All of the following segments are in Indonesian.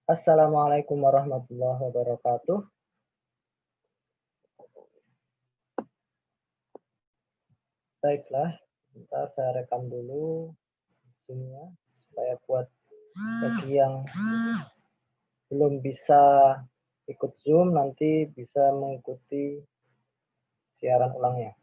Assalamualaikum warahmatullahi wabarakatuh. Baiklah, sebentar saya rekam dulu Zoom-nya supaya buat bagi yang belum bisa ikut Zoom nanti bisa mengikuti siaran ulangnya.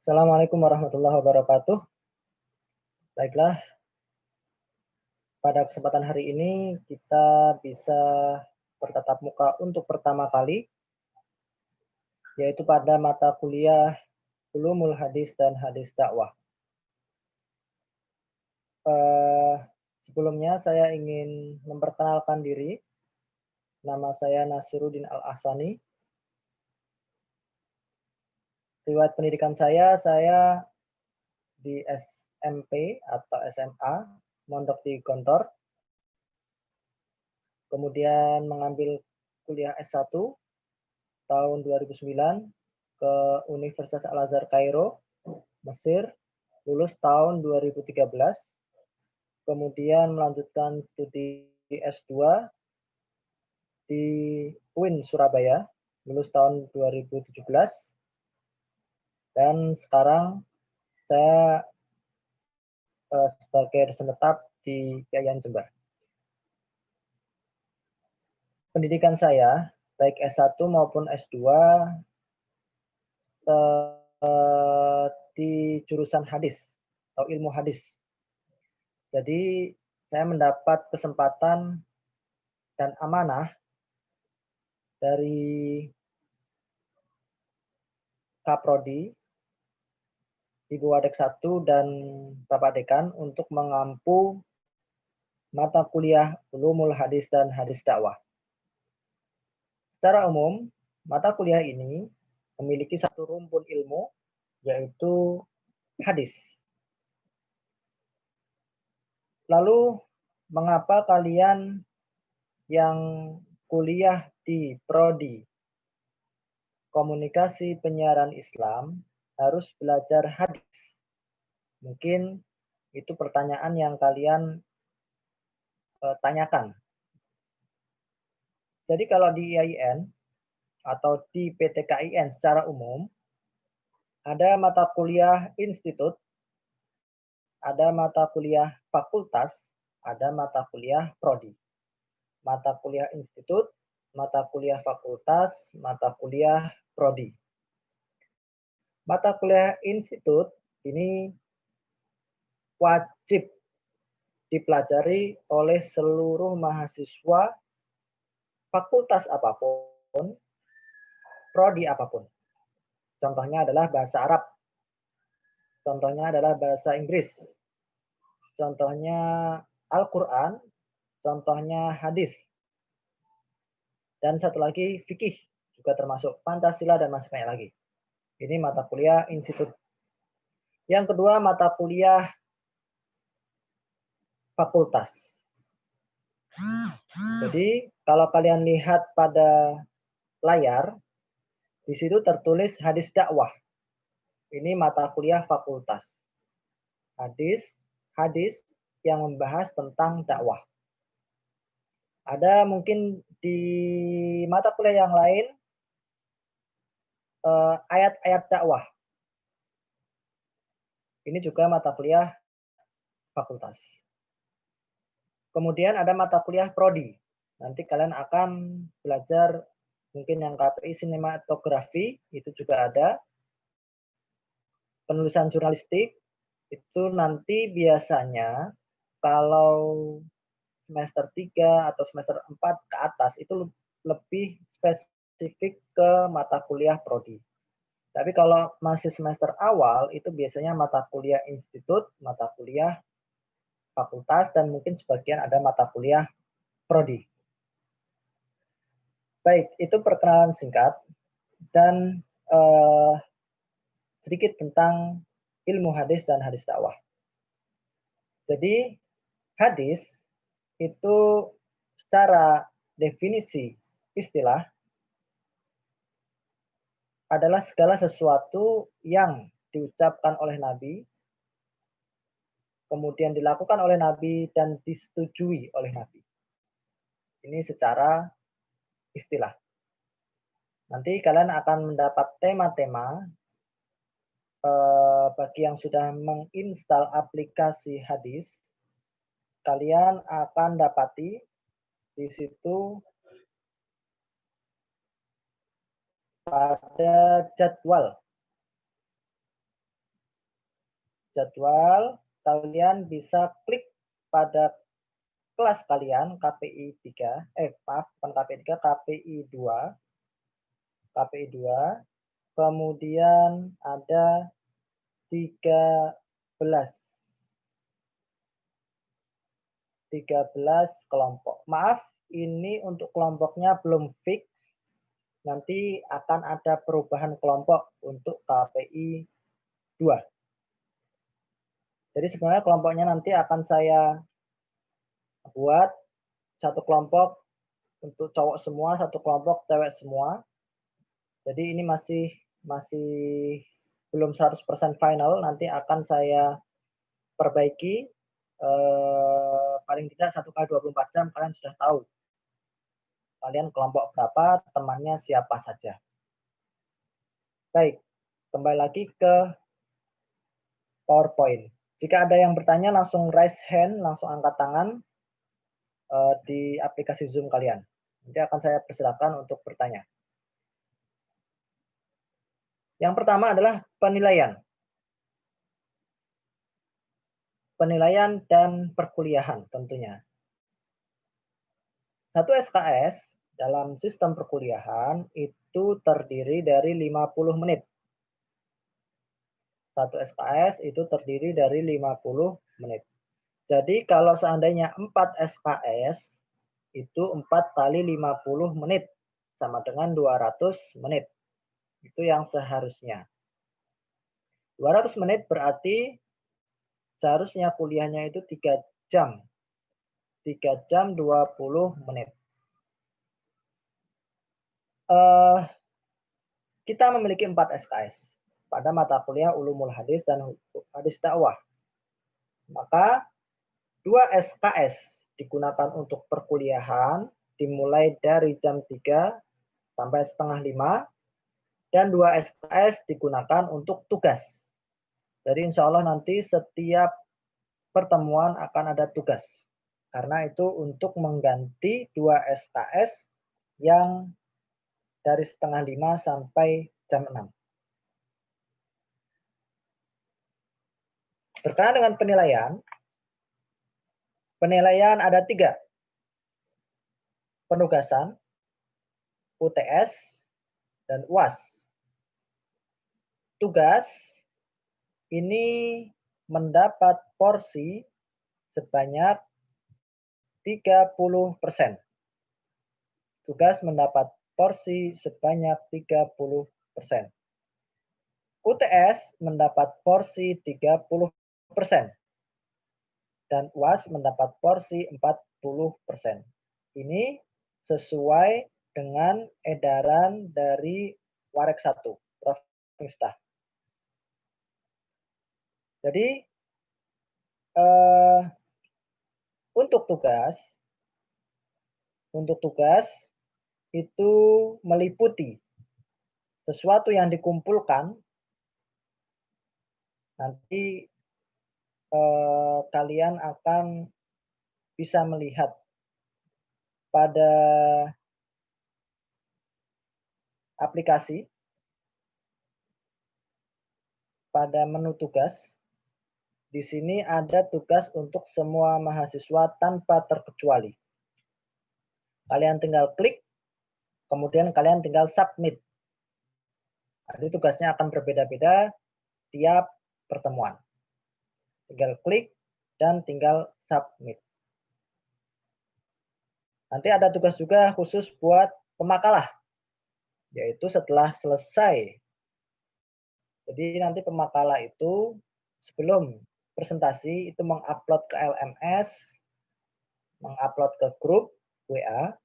Assalamualaikum warahmatullahi wabarakatuh. Baiklah, pada kesempatan hari ini kita bisa bertatap muka untuk pertama kali, yaitu pada mata kuliah Ulumul Hadis dan Hadis Dakwah. Sebelumnya saya ingin memperkenalkan diri. Nama saya Nasiruddin Al-Ahsani. Riwayat pendidikan saya di SMP atau SMA, mondok di Gontor. Kemudian mengambil kuliah S1 tahun 2009 ke Universitas Al-Azhar Kairo, Mesir, lulus tahun 2013. Kemudian melanjutkan studi S2 di UIN Surabaya, lulus tahun 2017. Dan sekarang saya sebagai dosen tetap di IAIN Jember. Pendidikan saya, baik S1 maupun S2, di jurusan hadis atau ilmu hadis. Jadi saya mendapat kesempatan dan amanah dari Kaprodi, Ibu Wadek 1 dan Bapak Dekan untuk mengampu mata kuliah Ulumul Hadis dan Hadis Dakwah. Secara umum, mata kuliah ini memiliki satu rumpun ilmu, yaitu hadis. Lalu, mengapa kalian yang kuliah di Prodi Komunikasi Penyiaran Islam harus belajar hadis? Mungkin itu pertanyaan yang kalian tanyakan. Jadi kalau di IAIN atau di PTKIN secara umum, ada mata kuliah institut, ada mata kuliah fakultas, ada mata kuliah prodi. Mata kuliah institut, mata kuliah fakultas, mata kuliah prodi. Mata kuliah institut ini wajib dipelajari oleh seluruh mahasiswa fakultas apapun, prodi apapun. Contohnya adalah bahasa Arab, contohnya adalah bahasa Inggris, contohnya Al-Quran, contohnya hadis, dan satu lagi fikih, juga termasuk Pancasila dan masih banyak lagi. Ini mata kuliah institut. Yang kedua, mata kuliah fakultas. Jadi, kalau kalian lihat pada layar, di situ tertulis hadis dakwah. Ini mata kuliah fakultas. Hadis yang membahas tentang dakwah. Ada mungkin di mata kuliah yang lain, ayat-ayat dakwah. Ini juga mata kuliah fakultas. Kemudian ada mata kuliah prodi. Nanti kalian akan belajar mungkin yang KPI sinematografi, itu juga ada. Penulisan jurnalistik, itu nanti biasanya kalau semester 3 atau semester 4 ke atas itu lebih spesifik ke mata kuliah prodi. Tapi kalau masih semester awal itu biasanya mata kuliah institut, mata kuliah fakultas, dan mungkin sebagian ada mata kuliah prodi. Baik, itu perkenalan singkat dan sedikit tentang ilmu hadis dan hadis dakwah. Jadi Hadis itu secara definisi istilah adalah segala sesuatu yang diucapkan oleh Nabi, kemudian dilakukan oleh Nabi dan disetujui oleh Nabi. Ini secara istilah. Nanti kalian akan mendapat tema-tema bagi yang sudah menginstal aplikasi hadis, kalian akan dapati di situ pada jadwal. Kalian bisa klik pada kelas kalian KPI 3, bukan KPI 3, KPI 2. KPI 2. Kemudian ada 13 kelompok. Maaf, ini untuk kelompoknya belum fix. Nanti akan ada perubahan kelompok untuk KPI 2. Jadi sebenarnya kelompoknya nanti akan saya buat satu kelompok untuk cowok semua, satu kelompok cewek semua. Jadi ini masih belum 100% final, nanti akan saya perbaiki. Paling tidak 1 kali 24 jam kalian sudah tahu kalian kelompok berapa, temannya siapa saja. Baik, kembali lagi ke PowerPoint. Jika ada yang bertanya langsung raise hand, langsung angkat tangan di aplikasi Zoom kalian. Nanti akan saya persilakan untuk bertanya. Yang pertama adalah penilaian. Penilaian dan perkuliahan tentunya. Satu SKS dalam sistem perkuliahan itu terdiri dari 50 menit. Satu SKS itu terdiri dari 50 menit. Jadi kalau seandainya 4 SKS itu 4 kali 50 menit sama dengan 200 menit. Itu yang seharusnya. 200 menit berarti seharusnya kuliahnya itu 3 jam. 3 jam 20 menit. Kita memiliki 4 SKS pada mata kuliah Ulumul Hadis dan Hadis Dakwah. Maka 2 SKS digunakan untuk perkuliahan dimulai dari jam 3 sampai setengah 5 dan 2 SKS digunakan untuk tugas. Jadi insya Allah nanti setiap pertemuan akan ada tugas. Karena itu untuk mengganti 2 SKS yang dari setengah 5 sampai jam 6. Berkenaan dengan penilaian ada 3. Penugasan, UTS, dan UAS. Tugas ini mendapat porsi sebanyak 30%. Tugas mendapat porsi sebanyak 30%. UTS mendapat porsi 30%. Dan UAS mendapat porsi 40%. Ini sesuai dengan edaran dari Warek 1, Prof. Miftah. Jadi untuk tugas itu meliputi sesuatu yang dikumpulkan. Nanti kalian akan bisa melihat pada aplikasi, pada menu tugas. Di sini ada tugas untuk semua mahasiswa tanpa terkecuali. Kalian tinggal klik, kemudian kalian tinggal submit. Jadi tugasnya akan berbeda-beda tiap pertemuan. Tinggal klik dan tinggal submit. Nanti ada tugas juga khusus buat pemakalah, yaitu setelah selesai. Jadi nanti pemakalah itu sebelum presentasi itu mengupload ke LMS, mengupload ke grup WA.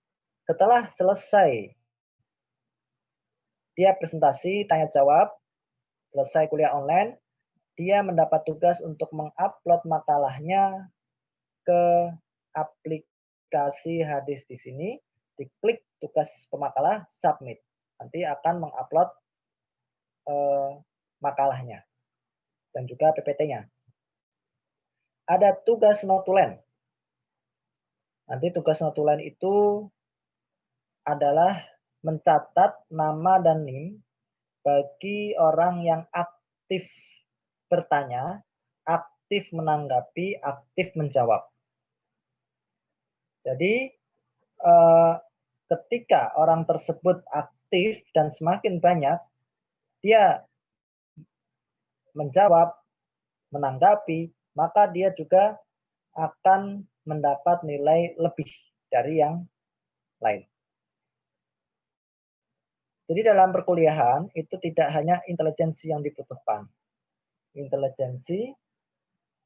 Setelah selesai dia presentasi, tanya jawab, selesai kuliah online, dia mendapat tugas untuk mengupload makalahnya ke aplikasi hadis di sini, diklik tugas pemakalah, submit. Nanti akan mengupload makalahnya dan juga PPT-nya. Ada tugas notulen. Nanti tugas notulen itu adalah mencatat nama dan NIM bagi orang yang aktif bertanya, aktif menanggapi, aktif menjawab. Jadi ketika orang tersebut aktif dan semakin banyak, dia menjawab, menanggapi, maka dia juga akan mendapat nilai lebih dari yang lain. Jadi dalam perkuliahan itu tidak hanya intelijensi yang dibutuhkan. Intelijensi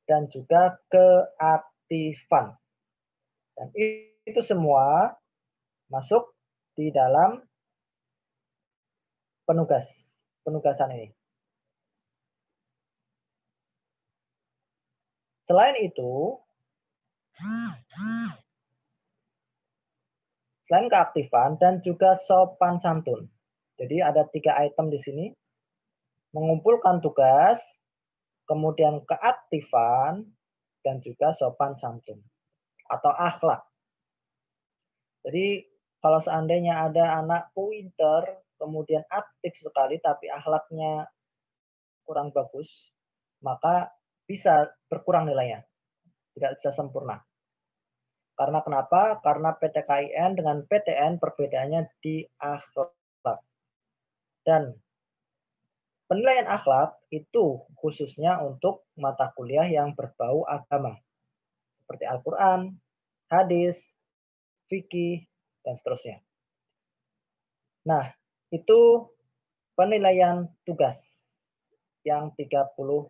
dan juga keaktifan. Dan itu semua masuk di dalam penugasan ini. Selain itu, selain keaktifan dan juga sopan santun. Jadi ada 3 item di sini. Mengumpulkan tugas, kemudian keaktifan, dan juga sopan santun atau akhlak. Jadi kalau seandainya ada anak pinter, kemudian aktif sekali tapi akhlaknya kurang bagus, maka bisa berkurang nilainya, tidak bisa sempurna. Karena kenapa? Karena PTKIN dengan PTN perbedaannya di akhlak. Dan penilaian akhlak itu khususnya untuk mata kuliah yang berbau agama. Seperti Al-Quran, hadis, fikih, dan seterusnya. Nah, itu penilaian tugas yang 30%.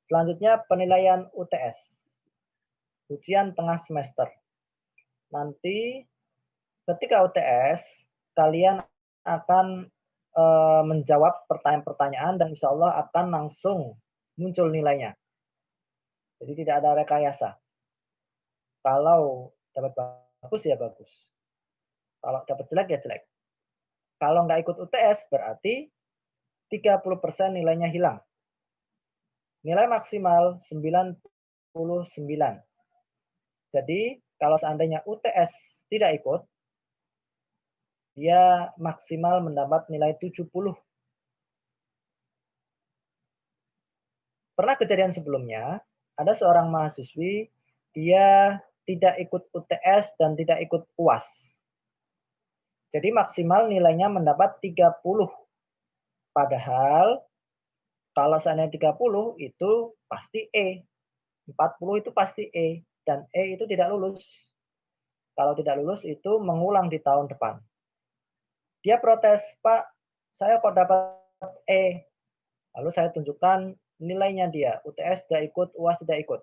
Selanjutnya penilaian UTS, ujian tengah semester. Nanti ketika UTS, kalian akan menjawab pertanyaan-pertanyaan dan insya Allah akan langsung muncul nilainya. Jadi tidak ada rekayasa. Kalau dapat bagus ya bagus. Kalau dapat jelek ya jelek. Kalau nggak ikut UTS berarti 30% nilainya hilang. Nilai maksimal 99. Jadi kalau seandainya UTS tidak ikut, dia maksimal mendapat nilai 70. Pernah kejadian sebelumnya, ada seorang mahasiswi, dia tidak ikut UTS dan tidak ikut UAS. Jadi maksimal nilainya mendapat 30. Padahal kalau seandainya 30 itu pasti E. 40 itu pasti E. Dan E itu tidak lulus. Kalau tidak lulus itu mengulang di tahun depan. Dia protes, Pak, saya kok dapat E. Lalu saya tunjukkan nilainya dia. UTS tidak ikut, UAS tidak ikut.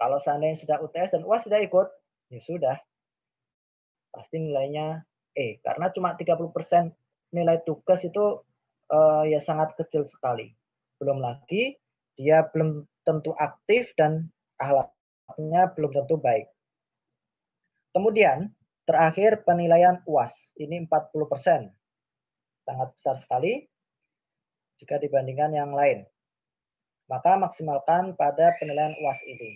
Kalau seandainya sudah UTS dan UAS tidak ikut, ya sudah. Pasti nilainya E. Karena cuma 30% nilai tugas itu ya sangat kecil sekali. Belum lagi dia belum tentu aktif dan akhlaknya belum tentu baik. Kemudian terakhir penilaian UAS. Ini 40%. Sangat besar sekali jika dibandingkan yang lain. Maka maksimalkan pada penilaian UAS ini.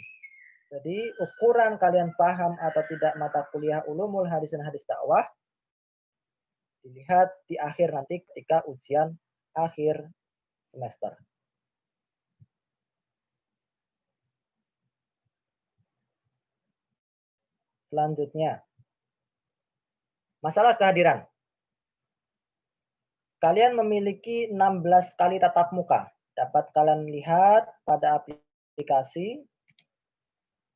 Jadi ukuran kalian paham atau tidak mata kuliah ulumul hadis dan hadis dakwah dilihat di akhir nanti ketika ujian akhir semester. Selanjutnya, masalah kehadiran. Kalian memiliki 16 kali tatap muka. Dapat kalian lihat pada aplikasi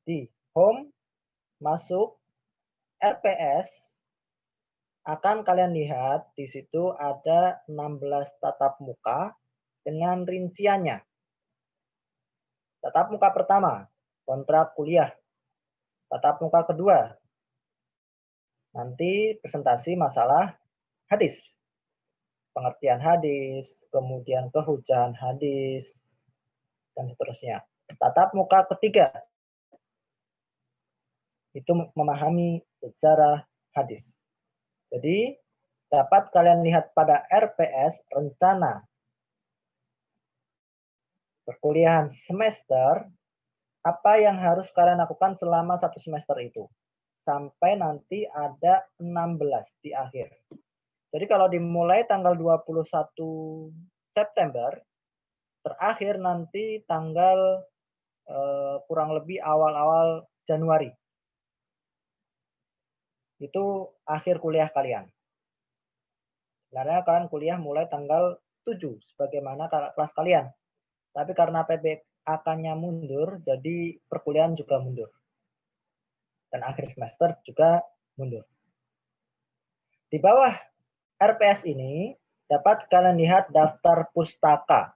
di home, masuk, RPS, akan kalian lihat di situ ada 16 tatap muka dengan rinciannya. Tatap muka pertama, kontrak kuliah. Tatap muka kedua, nanti presentasi masalah hadis, pengertian hadis, kemudian kehujahan hadis, dan seterusnya. Tatap muka ketiga, itu memahami sejarah hadis. Jadi, dapat kalian lihat pada RPS, rencana perkuliahan semester, apa yang harus kalian lakukan selama 1 semester itu. Sampai nanti ada 16 di akhir. Jadi kalau dimulai tanggal 21 September, terakhir nanti tanggal kurang lebih awal-awal Januari. Itu akhir kuliah kalian. Sebenarnya kalian kuliah mulai tanggal 7 sebagaimana kelas kalian. Tapi karena PBAK-nya mundur, jadi perkuliahan juga mundur. Dan akhir semester juga mundur. Di bawah RPS ini dapat kalian lihat daftar pustaka.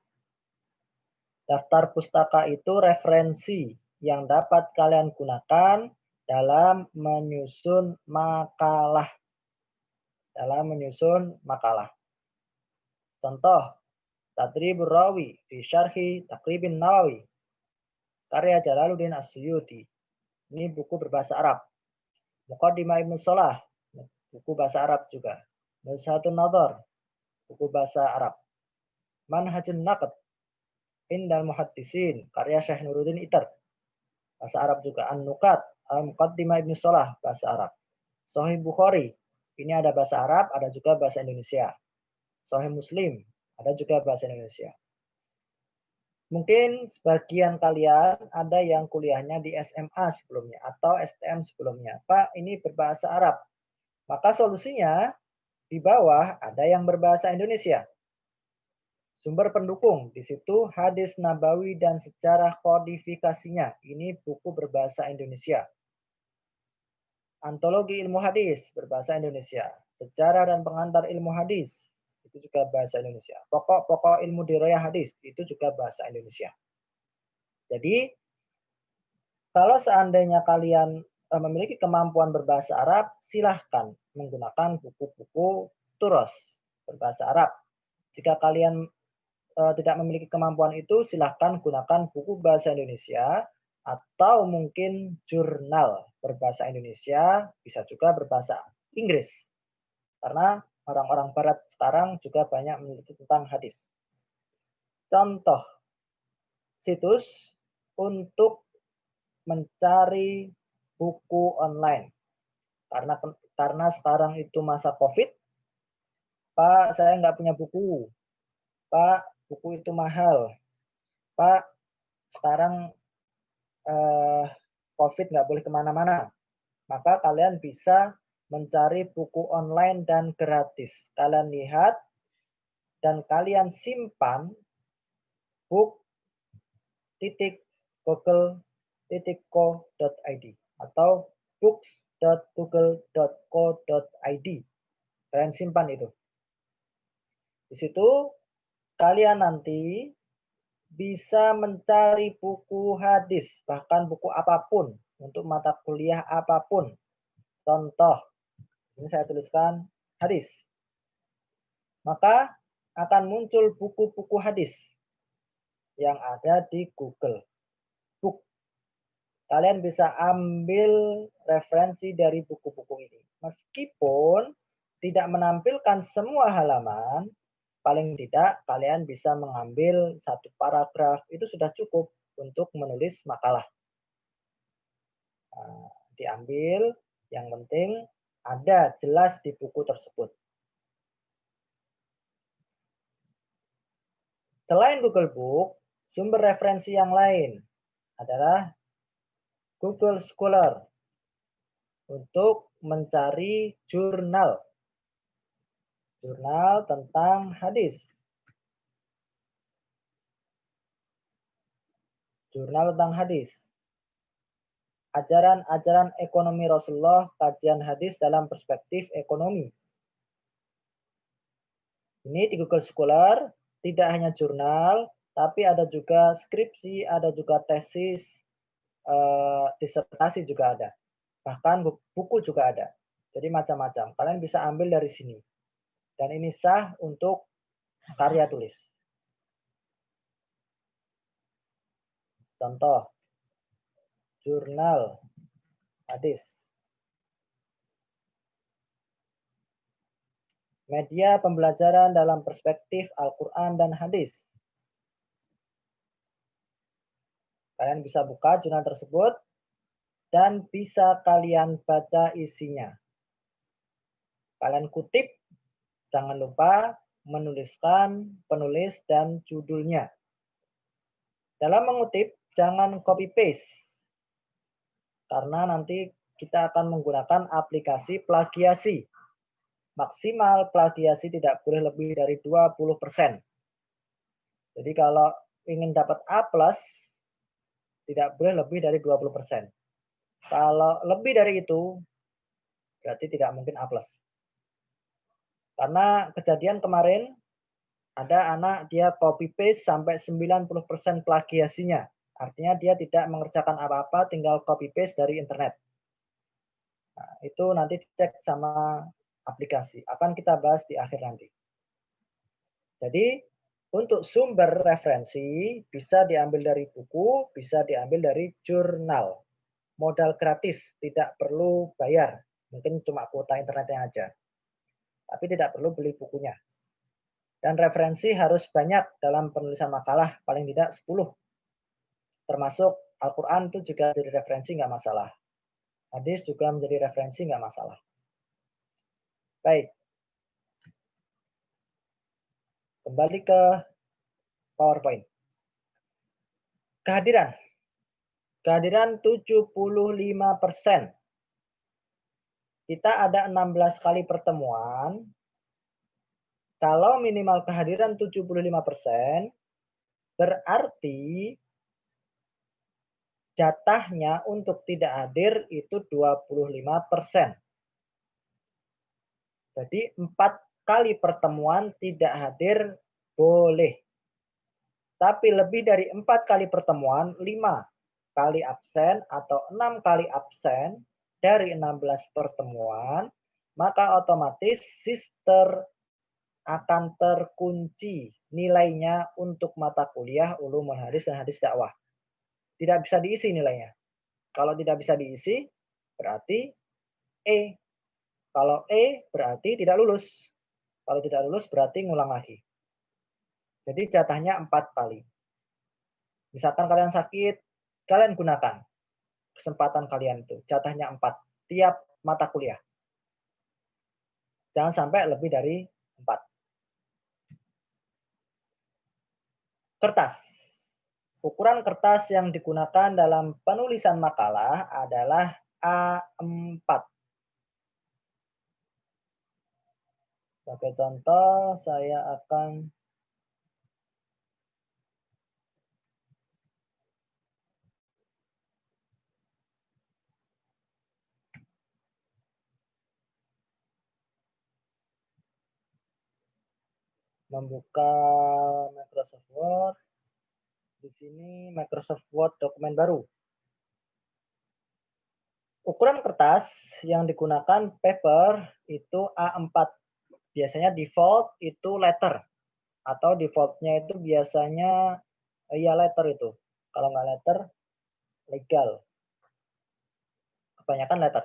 Daftar pustaka itu referensi yang dapat kalian gunakan dalam menyusun makalah. Contoh, Tadribur Rawi fi Syarhi Taqribin Nawawi, karya Jalaluddin As-Suyuti. Ini buku berbahasa Arab. Muqaddimah Ibnu Shalah, buku bahasa Arab juga. Nuzhatun Nadhar, buku bahasa Arab. Manhajun Naqd Indal Muhaddisin, karya Syekh Nuruddin Itar, bahasa Arab juga. An-Nukat, Muqaddimah Ibnu Shalah, bahasa Arab. Sahih Bukhari, ini ada bahasa Arab, ada juga bahasa Indonesia. Sahih Muslim, ada juga bahasa Indonesia. Mungkin sebagian kalian ada yang kuliahnya di SMA sebelumnya atau STM sebelumnya. Pak, ini berbahasa Arab. Maka solusinya di bawah ada yang berbahasa Indonesia. Sumber pendukung, di situ hadis nabawi dan sejarah kodifikasinya. Ini buku berbahasa Indonesia. Antologi ilmu hadis berbahasa Indonesia. Sejarah dan pengantar ilmu hadis, itu juga bahasa Indonesia. Pokok-pokok ilmu dirayah hadis, itu juga bahasa Indonesia. Jadi, kalau seandainya kalian memiliki kemampuan berbahasa Arab, silahkan menggunakan buku-buku turos berbahasa Arab. Jika kalian tidak memiliki kemampuan itu, silahkan gunakan buku bahasa Indonesia atau mungkin jurnal berbahasa Indonesia, bisa juga berbahasa Inggris. Karena orang-orang barat sekarang juga banyak meneliti tentang hadis. Contoh situs untuk mencari buku online. Karena sekarang itu masa COVID, Pak, saya nggak punya buku. Pak, buku itu mahal. Pak, sekarang COVID nggak boleh kemana-mana. Maka kalian bisa mencari buku online dan gratis. Kalian lihat dan kalian simpan book.google.co.id atau books.google.co.id. Kalian simpan itu. Di situ kalian nanti bisa mencari buku hadis, bahkan buku apapun untuk mata kuliah apapun. Contoh, ini saya tuliskan hadis. Maka akan muncul buku-buku hadis yang ada di Google Book. Kalian bisa ambil referensi dari buku-buku ini. Meskipun tidak menampilkan semua halaman, paling tidak kalian bisa mengambil satu paragraf, itu sudah cukup untuk menulis makalah. Nah, diambil, yang penting ada jelas di buku tersebut. Selain Google Book, sumber referensi yang lain adalah Google Scholar untuk mencari jurnal tentang hadis. Jurnal tentang hadis. Ajaran-ajaran ekonomi Rasulullah, kajian hadis dalam perspektif ekonomi. Ini di Google Scholar tidak hanya jurnal, tapi ada juga skripsi, ada juga tesis, disertasi juga ada. Bahkan buku juga ada. Jadi macam-macam. Kalian bisa ambil dari sini. Dan ini sah untuk karya tulis. Contoh, jurnal hadis. Media pembelajaran dalam perspektif Al-Quran dan hadis. Kalian bisa buka jurnal tersebut dan bisa kalian baca isinya. Kalian kutip, jangan lupa menuliskan penulis dan judulnya. Dalam mengutip, jangan copy-paste. Karena nanti kita akan menggunakan aplikasi plagiasi. Maksimal plagiasi tidak boleh lebih dari 20%. Jadi kalau ingin dapat A+, tidak boleh lebih dari 20%. Kalau lebih dari itu, berarti tidak mungkin A+. Karena kejadian kemarin, ada anak dia copy paste sampai 90% plagiasinya. Artinya dia tidak mengerjakan apa-apa, tinggal copy paste dari internet. Nah, itu nanti dicek sama aplikasi. Akan kita bahas di akhir nanti. Jadi, untuk sumber referensi bisa diambil dari buku, bisa diambil dari jurnal. Modal gratis, tidak perlu bayar. Mungkin cuma kuota internetnya aja. Tapi tidak perlu beli bukunya. Dan referensi harus banyak dalam penulisan makalah, paling tidak 10. Termasuk Al-Quran itu juga jadi referensi nggak masalah. Hadis juga menjadi referensi nggak masalah. Baik. Kembali ke PowerPoint. Kehadiran. Kehadiran 75%. Kita ada 16 kali pertemuan. Kalau minimal kehadiran 75%, berarti jatahnya untuk tidak hadir itu 25%. Jadi 4 kali pertemuan tidak hadir boleh. Tapi lebih dari 4 kali pertemuan, 5 kali absen atau 6 kali absen dari 16 pertemuan, maka otomatis sister akan terkunci nilainya untuk mata kuliah ulumul hadis dan hadis dakwah. Tidak bisa diisi nilainya. Kalau tidak bisa diisi, berarti E. Kalau E, berarti tidak lulus. Kalau tidak lulus, berarti ngulang lagi. Jadi jatahnya 4 kali. Misalkan kalian sakit, kalian gunakan kesempatan kalian itu. Jatahnya 4 tiap mata kuliah. Jangan sampai lebih dari 4. Kertas. Ukuran kertas yang digunakan dalam penulisan makalah adalah A4. Sebagai contoh, saya akan membuka Microsoft Word. Di sini Microsoft Word dokumen baru. Ukuran kertas yang digunakan paper itu A4. Biasanya default itu letter. Atau defaultnya itu biasanya ya letter itu. Kalau nggak letter, legal. Kebanyakan letter.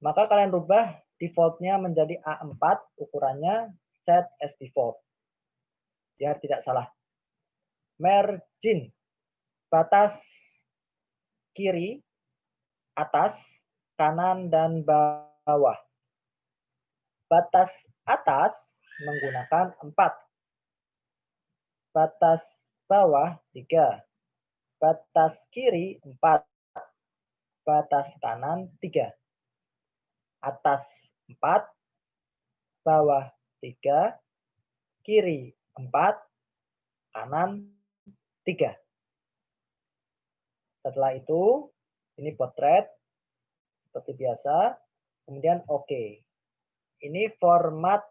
Maka kalian rubah defaultnya menjadi A4, ukurannya set as default. Biar tidak salah. Margin, batas kiri, atas, kanan, dan bawah. Batas atas menggunakan 4. Batas bawah 3. Batas kiri 4. Batas kanan 3. Atas 4. Bawah 3. Kiri 4. Kanan 3. Setelah itu, ini potret seperti biasa. Kemudian oke. Ini format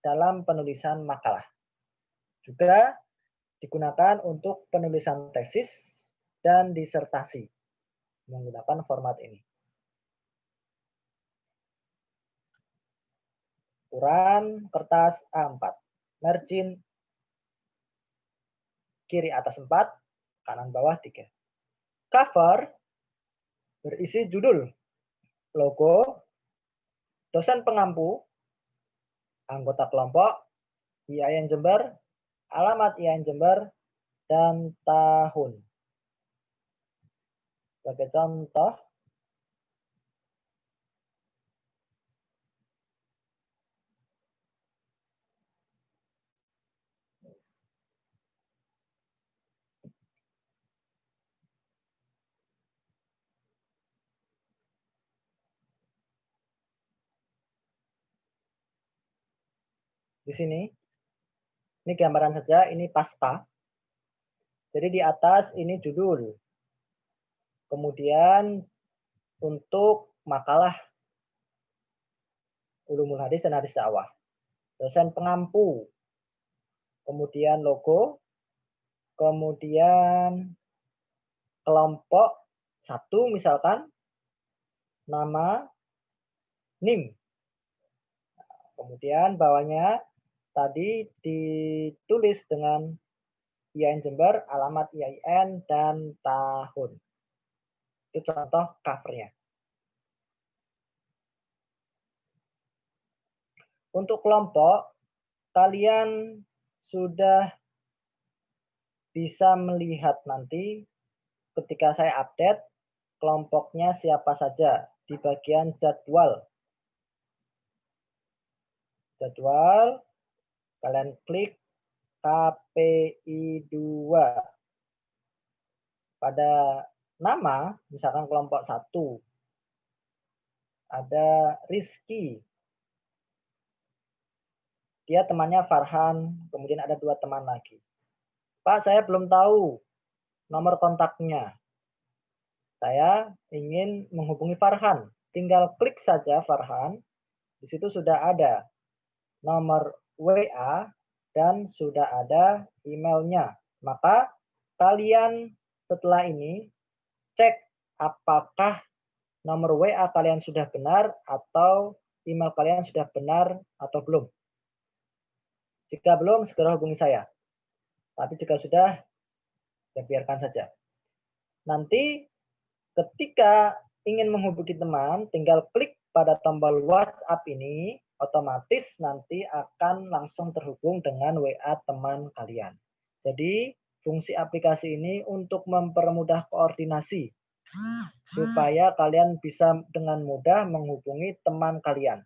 dalam penulisan makalah. Juga digunakan untuk penulisan tesis dan disertasi menggunakan format ini. Ukuran kertas A4, margin kiri atas 4, kanan bawah 3. Cover berisi judul, logo, dosen pengampu, anggota kelompok, IAIN Jember, alamat IAIN Jember, dan tahun. Sebagai contoh, di sini, ini gambaran saja, ini pasca. Jadi di atas ini judul. Kemudian untuk makalah ulumul hadis dan hadis dakwah. Dosen pengampu. Kemudian logo. Kemudian kelompok 1 misalkan. Nama, NIM. Kemudian bawahnya tadi ditulis dengan IAIN Jember, alamat IAIN, dan tahun. Itu contoh covernya. Untuk kelompok, kalian sudah bisa melihat nanti ketika saya update kelompoknya siapa saja di bagian jadwal. Jadwal, kalian klik KPI 2. Pada nama, misalkan kelompok 1, ada Rizky. Dia temannya Farhan, kemudian ada 2 teman lagi. Pak, saya belum tahu nomor kontaknya. Saya ingin menghubungi Farhan. Tinggal klik saja Farhan. Di situ sudah ada nomor WA dan sudah ada emailnya. Maka kalian setelah ini cek apakah nomor WA kalian sudah benar atau email kalian sudah benar atau belum. Jika belum, segera hubungi saya. Tapi jika sudah, ya biarkan saja. Nanti ketika ingin menghubungi teman, tinggal klik pada tombol WhatsApp ini, otomatis nanti akan langsung terhubung dengan WA teman kalian. Jadi, fungsi aplikasi ini untuk mempermudah koordinasi, supaya kalian bisa dengan mudah menghubungi teman kalian,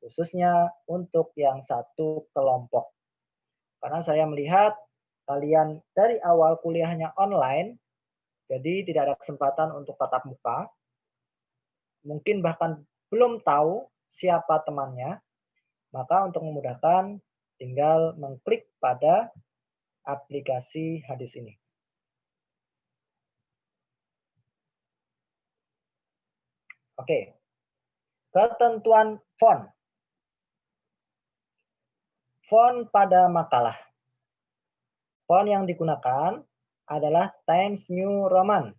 khususnya untuk yang satu kelompok. Karena saya melihat kalian dari awal kuliahnya online, jadi tidak ada kesempatan untuk tatap muka. Mungkin bahkan belum tahu siapa temannya. Maka untuk memudahkan, tinggal mengklik pada aplikasi hadis ini. Oke. Ketentuan font. Font pada makalah. Font yang digunakan adalah Times New Roman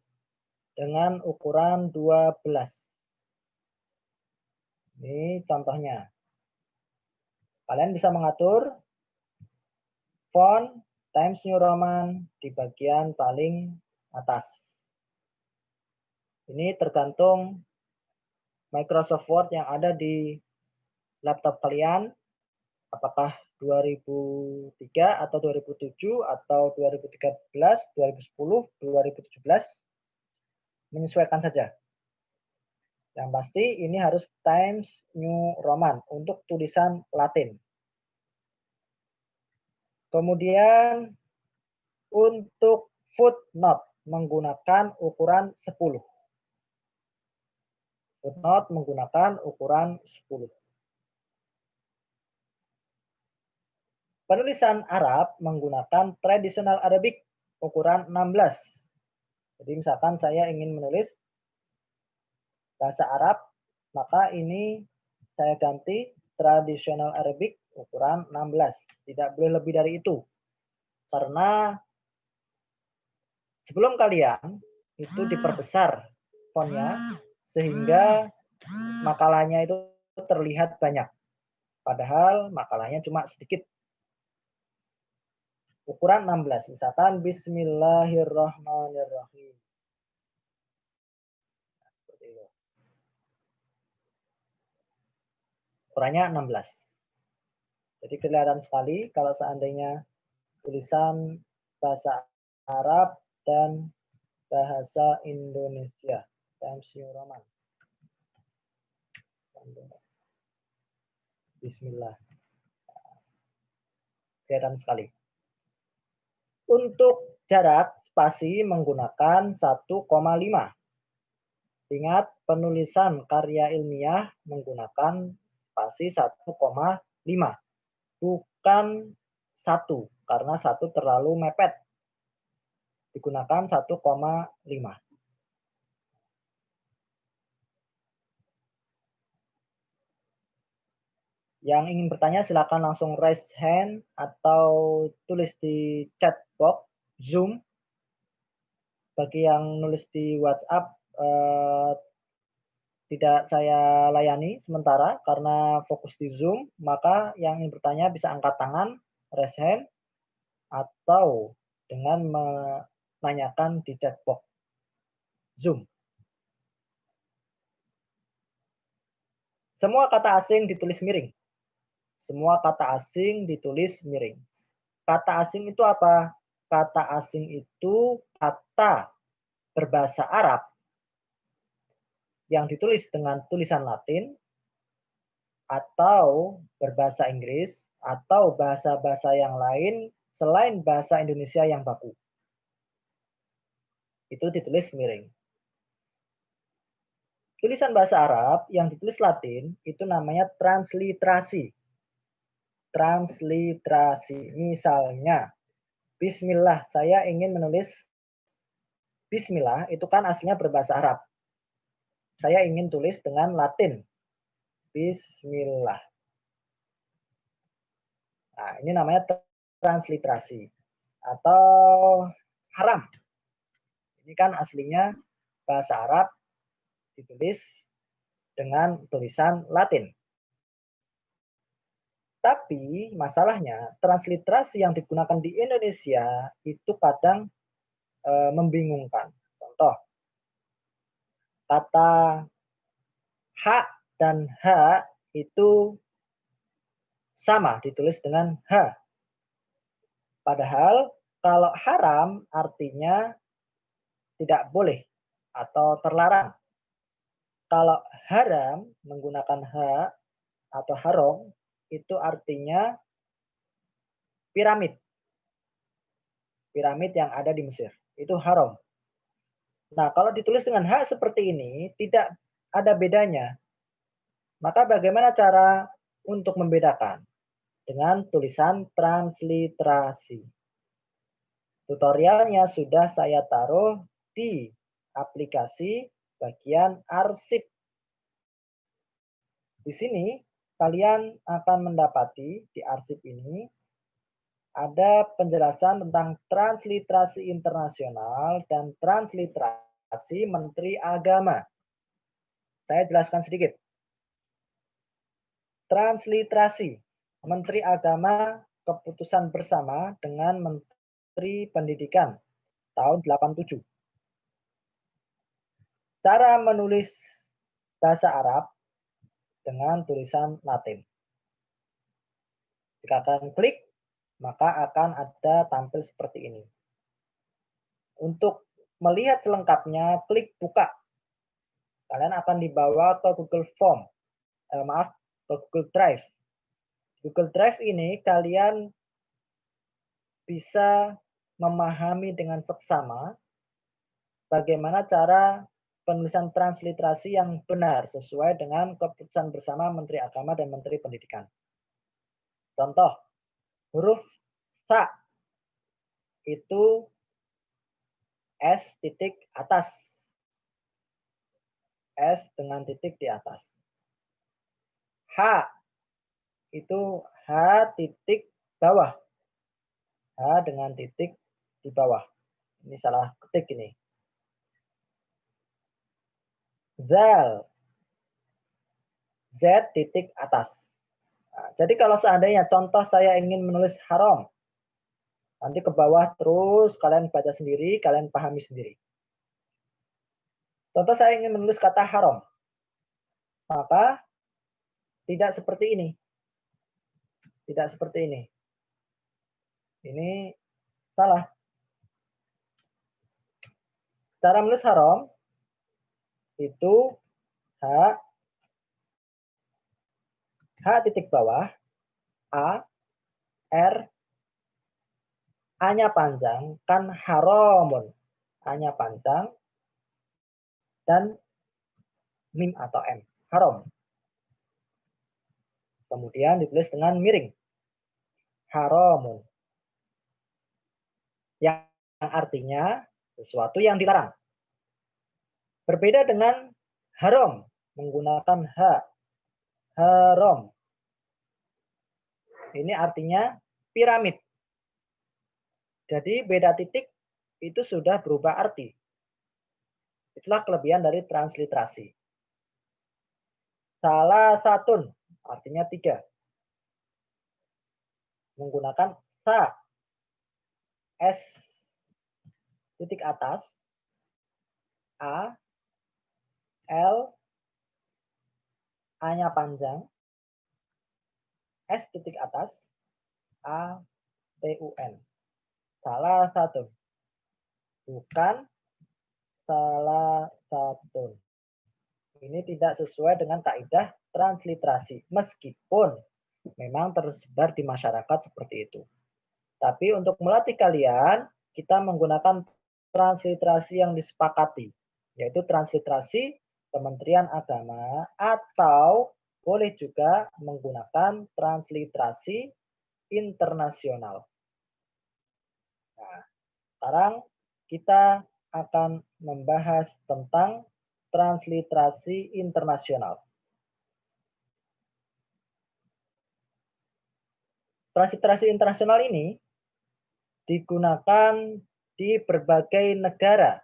dengan ukuran 12. Ini contohnya. Kalian bisa mengatur font Times New Roman di bagian paling atas. Ini tergantung Microsoft Word yang ada di laptop kalian, apakah 2003 atau 2007 atau 2013, 2010, 2017, menyesuaikan saja. Yang pasti ini harus Times New Roman untuk tulisan Latin. Kemudian untuk footnote menggunakan ukuran 10. Footnote menggunakan ukuran 10. Penulisan Arab menggunakan traditional Arabic ukuran 16. Jadi misalkan saya ingin menulis bahasa Arab, maka ini saya ganti traditional Arabic ukuran 16. Tidak boleh lebih dari itu. Karena Sebelum kalian itu diperbesar fontnya sehingga makalahnya itu terlihat banyak. Padahal makalahnya cuma sedikit. Ukuran 16, misalkan Bismillahirrahmanirrahim. Nah, seperti itu. Ukurannya 16. Jadi kelihatan sekali kalau seandainya tulisan bahasa Arab dan bahasa Indonesia. Times New Roman. Bismillah. Kelihatan sekali. Untuk jarak spasi menggunakan 1,5. Ingat, penulisan karya ilmiah menggunakan spasi 1,5. Bukan 1, karena 1 terlalu mepet. Digunakan 1,5. Yang ingin bertanya silakan langsung raise hand atau tulis di chat box Zoom. Bagi yang nulis di WhatsApp tidak saya layani sementara karena fokus di Zoom, maka yang ingin bertanya bisa angkat tangan, raise hand, atau dengan menanyakan di chat box Zoom. Semua kata asing ditulis miring. Semua kata asing ditulis miring. Kata asing itu apa? Kata asing itu kata berbahasa Arab yang ditulis dengan tulisan Latin atau berbahasa Inggris atau bahasa-bahasa yang lain selain bahasa Indonesia yang baku. Itu ditulis miring. Tulisan bahasa Arab yang ditulis Latin itu namanya transliterasi. Transliterasi. Misalnya, Bismillah, saya ingin menulis Bismillah itu kan aslinya berbahasa Arab. Saya ingin tulis dengan Latin. Bismillah. Nah, ini namanya transliterasi atau haram. Ini kan aslinya bahasa Arab ditulis dengan tulisan Latin. Tapi masalahnya transliterasi yang digunakan di Indonesia itu kadang membingungkan. Contoh, kata hak dan h itu sama ditulis dengan h. Padahal kalau haram artinya tidak boleh atau terlarang. Kalau haram menggunakan h atau haram itu artinya piramid. Piramid yang ada di Mesir. Itu haram. Nah, kalau ditulis dengan h seperti ini tidak ada bedanya. Maka bagaimana cara untuk membedakan? Dengan tulisan transliterasi. Tutorialnya sudah saya taruh di aplikasi bagian arsip. Di sini kalian akan mendapati di arsip ini ada penjelasan tentang transliterasi internasional dan transliterasi Menteri Agama. Saya jelaskan sedikit. Transliterasi Menteri Agama keputusan bersama dengan Menteri Pendidikan tahun 87. Cara menulis bahasa Arab dengan tulisan Latin. Jika kalian klik, maka akan ada tampil seperti ini. Untuk melihat selengkapnya, klik buka. Kalian akan dibawa ke Google Form. Ke Google Drive. Google Drive ini kalian bisa memahami dengan seksama bagaimana cara penulisan transliterasi yang benar sesuai dengan keputusan bersama Menteri Agama dan Menteri Pendidikan. Contoh, huruf sa itu S titik atas. S dengan titik di atas. H itu H titik bawah. H dengan titik di bawah. Ini salah ketik ini. Zal. Z titik atas. Nah, jadi kalau seandainya contoh saya ingin menulis haram, nanti ke bawah terus kalian baca sendiri, kalian pahami sendiri. Contoh saya ingin menulis kata haram, maka tidak seperti ini. Tidak seperti ini. Ini salah. Cara menulis haram itu H titik bawah, A, R, A-nya panjang, kan haramun. A-nya panjang, dan mim atau M, haram. Kemudian ditulis dengan miring, haramun. Yang artinya sesuatu yang dilarang. Berbeda dengan haram, menggunakan H, haram. Ini artinya piramid. Jadi beda titik itu sudah berubah arti. Itulah kelebihan dari transliterasi. Salah satun artinya 3. Menggunakan sa, S titik atas, A, L, A-nya panjang, S titik atas, A, T-U-N. Salah satu. Bukan salah satu. Ini tidak sesuai dengan kaidah transliterasi. Meskipun memang tersebar di masyarakat seperti itu. Tapi untuk melatih kalian, kita menggunakan transliterasi yang disepakati. Yaitu transliterasi Kementerian Agama atau boleh juga menggunakan transliterasi internasional. Nah, sekarang kita akan membahas tentang transliterasi internasional. Transliterasi internasional ini digunakan di berbagai negara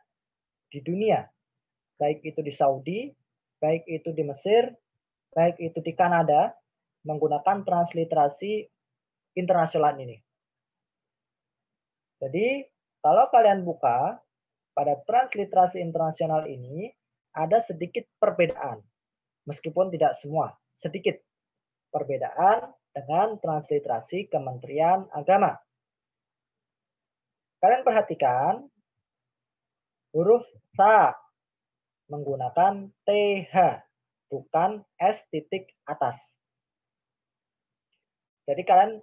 di dunia, baik itu di Saudi, baik itu di Mesir, baik itu di Kanada, menggunakan transliterasi internasional ini. Jadi, kalau kalian buka pada transliterasi internasional ini, ada sedikit perbedaan. Meskipun tidak semua, sedikit perbedaan dengan transliterasi Kementerian Agama. Kalian perhatikan huruf sa menggunakan TH, bukan S titik atas. Jadi kalian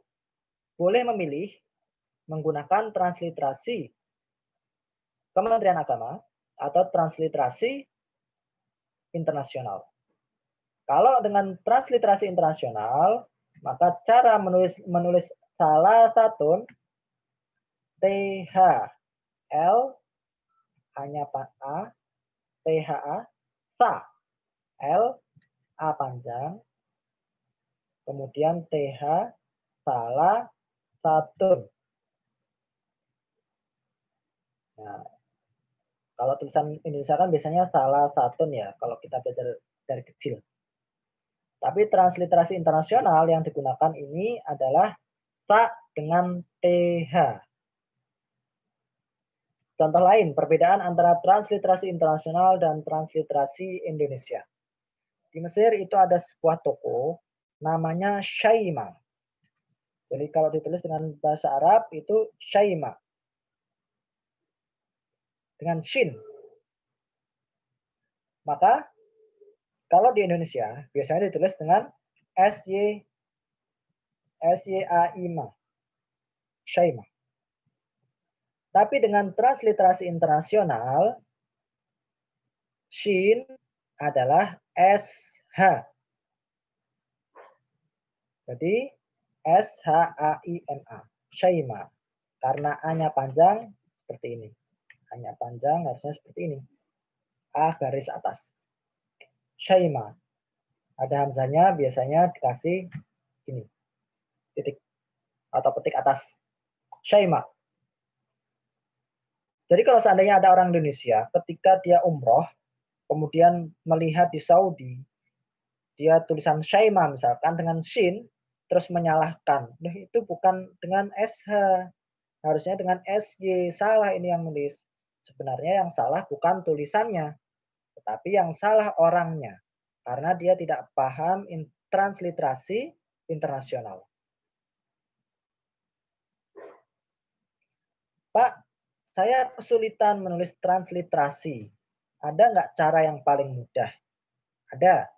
boleh memilih menggunakan transliterasi Kementerian Agama atau transliterasi internasional. Kalau dengan transliterasi internasional, maka cara menulis salah satu TH L hanya A, THA, sa, L, A panjang, kemudian TH, salah satu. Nah, kalau tulisan Indonesia kan biasanya salah satu ya, kalau kita belajar dari kecil. Tapi transliterasi internasional yang digunakan ini adalah sa dengan TH. Contoh lain, perbedaan antara transliterasi internasional dan transliterasi Indonesia. Di Mesir itu ada sebuah toko namanya Shaima. Jadi kalau ditulis dengan bahasa Arab itu Shaima. Dengan shin. Maka kalau di Indonesia biasanya ditulis dengan SYAIMA. Shaima. Tapi dengan transliterasi internasional, shin adalah SH. Jadi SHAIMA. Shaima. Karena A-nya panjang seperti ini. A-nya panjang harusnya seperti ini. A garis atas. Shaima. Ada hamzahnya biasanya dikasih ini. Titik atau petik atas. Shaima. Jadi kalau seandainya ada orang Indonesia, ketika dia umroh, kemudian melihat di Saudi, dia tulisan Syaima misalkan dengan Shin, terus menyalahkan. Nah, itu bukan dengan SH, harusnya dengan SY. Salah ini yang nulis. Sebenarnya yang salah bukan tulisannya, tetapi yang salah orangnya. Karena dia tidak paham transliterasi internasional. Pak, saya kesulitan menulis transliterasi. Ada nggak cara yang paling mudah? Ada.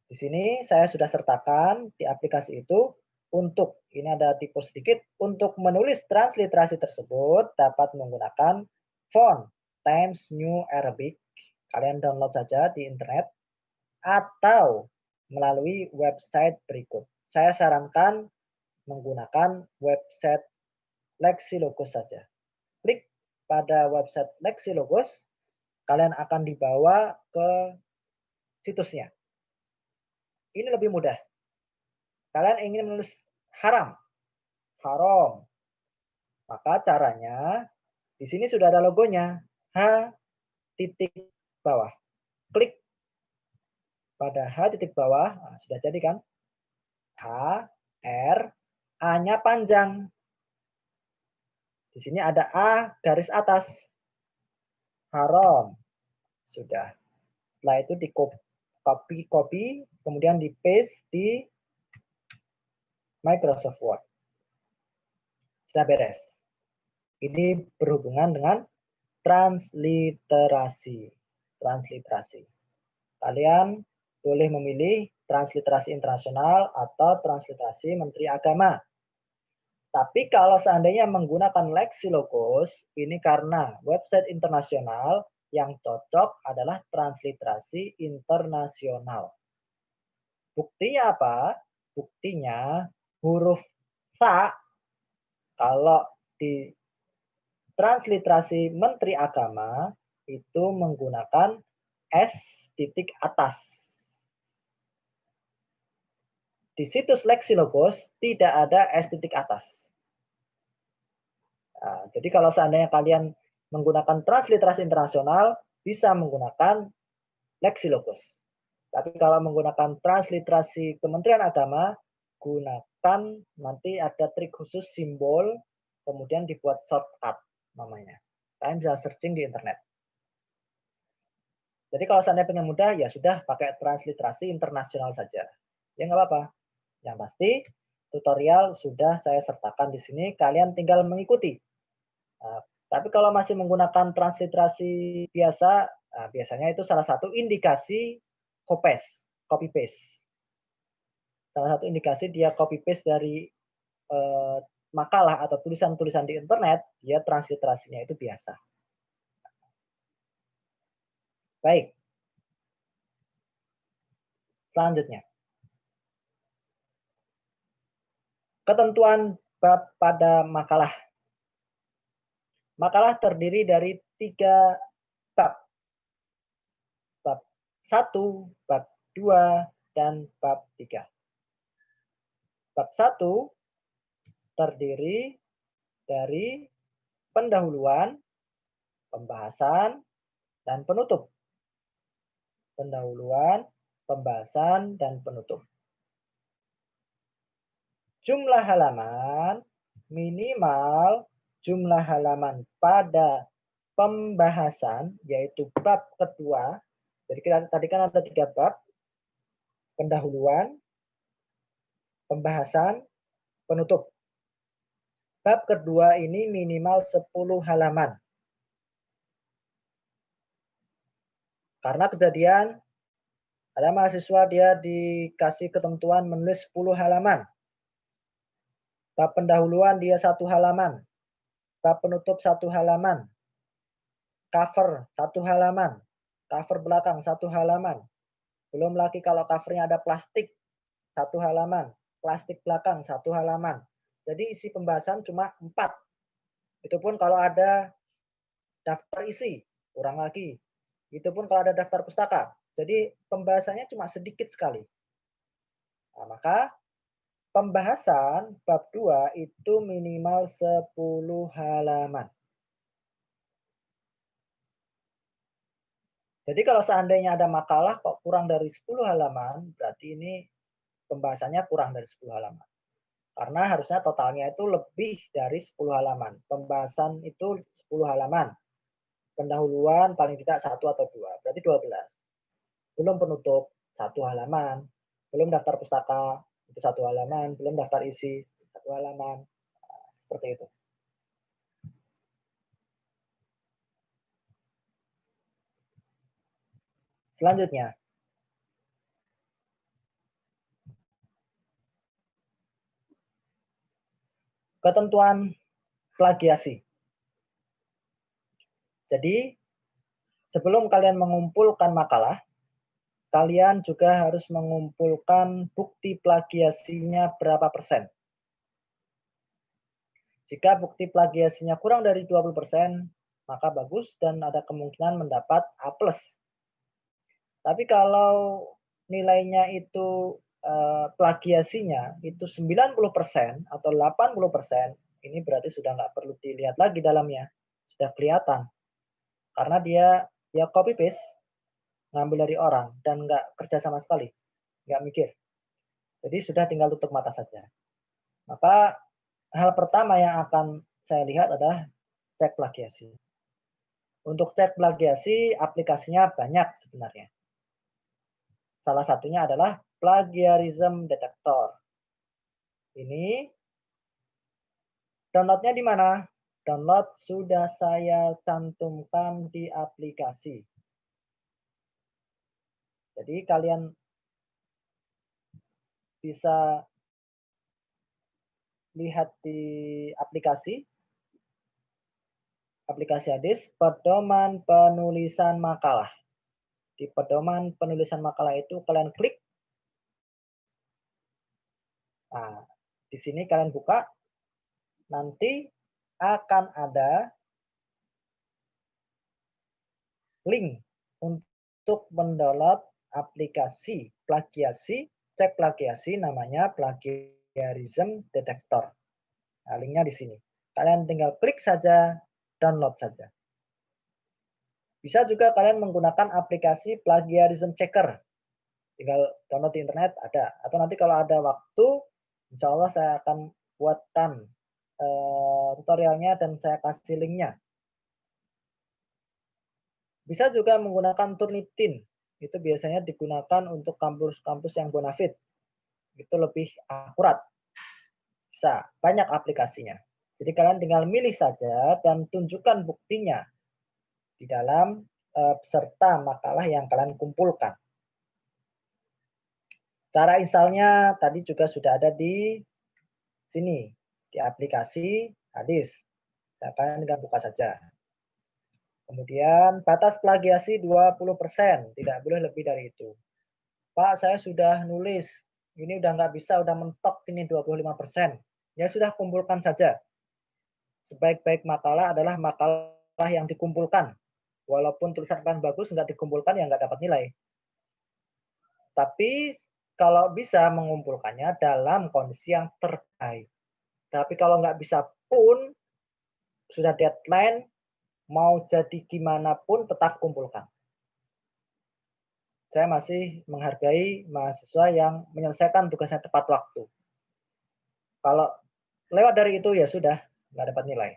Di sini saya sudah sertakan di aplikasi itu untuk, ini ada tipe sedikit, untuk menulis transliterasi tersebut dapat menggunakan font Times New Arabic. Kalian download saja di internet atau melalui website berikut. Saya sarankan menggunakan website Lexilogos saja. Klik pada website Lexilogos, kalian akan dibawa ke situsnya. Ini lebih mudah. Kalian ingin menulis haram, haram. Maka caranya di sini sudah ada logonya, H titik bawah. Klik pada H titik bawah, nah, sudah jadi kan? H, R, A-nya panjang. Di sini ada A garis atas. Haram. Sudah. Setelah itu di copy, kemudian di paste di Microsoft Word. Sudah beres. Ini berhubungan dengan transliterasi. Transliterasi. Kalian boleh memilih transliterasi internasional atau transliterasi Menteri Agama. Tapi kalau seandainya menggunakan Lexilogos, ini karena website internasional, yang cocok adalah transliterasi internasional. Buktinya apa? Buktinya huruf sa kalau di transliterasi Menteri Agama itu menggunakan S titik atas. Di situs Lexilogos tidak ada S titik atas. Nah, jadi kalau seandainya kalian menggunakan transliterasi internasional, bisa menggunakan Lexilogos. Tapi kalau menggunakan transliterasi Kementerian Agama, gunakan nanti ada trik khusus simbol, kemudian dibuat shortcut namanya. Kalian bisa searching di internet. Jadi kalau seandainya pengen mudah, ya sudah pakai transliterasi internasional saja. Ya nggak apa-apa. Yang pasti tutorial sudah saya sertakan di sini, kalian tinggal mengikuti. Nah, tapi kalau masih menggunakan transliterasi biasa, nah, biasanya itu salah satu indikasi copy paste. Salah satu indikasi dia copy paste dari makalah atau tulisan-tulisan di internet, dia transliterasinya itu biasa. Baik. Selanjutnya. Ketentuan bab pada makalah. Makalah terdiri dari 3 bab. Bab 1, bab 2, dan bab 3. Bab 1 terdiri dari pendahuluan, pembahasan, dan penutup. Pendahuluan, pembahasan, dan penutup. Jumlah halaman, minimal jumlah halaman pada pembahasan, yaitu bab kedua. Jadi tadi kan ada 3 bab, pendahuluan, pembahasan, penutup. Bab kedua ini minimal 10 halaman. Karena kejadian ada mahasiswa dia dikasih ketentuan menulis 10 halaman. Bab pendahuluan dia 1 halaman. Bab penutup 1 halaman. Cover 1 halaman. Cover belakang 1 halaman. Belum lagi kalau covernya ada plastik 1 halaman. Plastik belakang 1 halaman. Jadi isi pembahasan cuma 4. Itu pun kalau ada daftar isi, kurang lagi. Itu pun kalau ada daftar pustaka. Jadi pembahasannya cuma sedikit sekali. Nah, maka pembahasan bab 2 itu minimal 10 halaman. Jadi kalau seandainya ada makalah kok kurang dari 10 halaman, berarti ini pembahasannya kurang dari 10 halaman. Karena harusnya totalnya itu lebih dari 10 halaman. Pembahasan itu 10 halaman. Pendahuluan paling tidak 1 atau 2, berarti 12. Belum penutup 1 halaman, belum daftar pustaka itu 1 halaman, belum daftar isi 1 halaman. Seperti itu. Selanjutnya, ketentuan plagiasi. Jadi, sebelum kalian mengumpulkan makalah, kalian juga harus mengumpulkan bukti plagiasinya berapa persen. Jika bukti plagiasinya kurang dari 20%, maka bagus dan ada kemungkinan mendapat A+. Tapi kalau nilainya itu plagiasinya itu 90% atau 80%, ini berarti sudah nggak perlu dilihat lagi dalamnya, sudah kelihatan. Karena dia copy paste, ngambil dari orang dan nggak kerja sama sekali, nggak mikir. Jadi sudah tinggal tutup mata saja. Maka hal pertama yang akan saya lihat adalah cek plagiasi. Untuk cek plagiasi, aplikasinya banyak sebenarnya. Salah satunya adalah Plagiarism Detector. Ini downloadnya di mana? Download sudah saya cantumkan di aplikasi. Jadi kalian bisa lihat di aplikasi Hadis, pedoman penulisan makalah. Di pedoman penulisan makalah itu kalian klik. Nah, di sini kalian buka, nanti akan ada link untuk mendownload aplikasi plagiasi, cek plagiasi, namanya Plagiarism Detector. Nah, linknya di sini. Kalian tinggal klik saja, download saja. Bisa juga kalian menggunakan aplikasi Plagiarism Checker. Tinggal download di internet ada. Atau nanti kalau ada waktu, insya Allah saya akan buatkan tutorialnya dan saya kasih linknya. Bisa juga menggunakan Turnitin. Itu biasanya digunakan untuk kampus-kampus yang bonafit. Itu lebih akurat. Bisa, banyak aplikasinya. Jadi kalian tinggal milih saja dan tunjukkan buktinya di dalam peserta makalah yang kalian kumpulkan. Cara installnya tadi juga sudah ada di sini, di aplikasi Hadis. Nah, kalian tinggal buka saja. Kemudian batas plagiasi 20%, tidak boleh lebih dari itu. Pak, saya sudah nulis, ini udah nggak bisa, udah mentok ini 25%. Ya sudah, kumpulkan saja. Sebaik-baik makalah adalah makalah yang dikumpulkan. Walaupun tulisan kalian bagus, nggak dikumpulkan, ya nggak dapat nilai. Tapi kalau bisa mengumpulkannya dalam kondisi yang terbaik. Tapi kalau nggak bisa pun, sudah deadline, mau jadi gimana pun tetap kumpulkan. Saya masih menghargai mahasiswa yang menyelesaikan tugasnya tepat waktu. Kalau lewat dari itu ya sudah, nggak dapat nilai.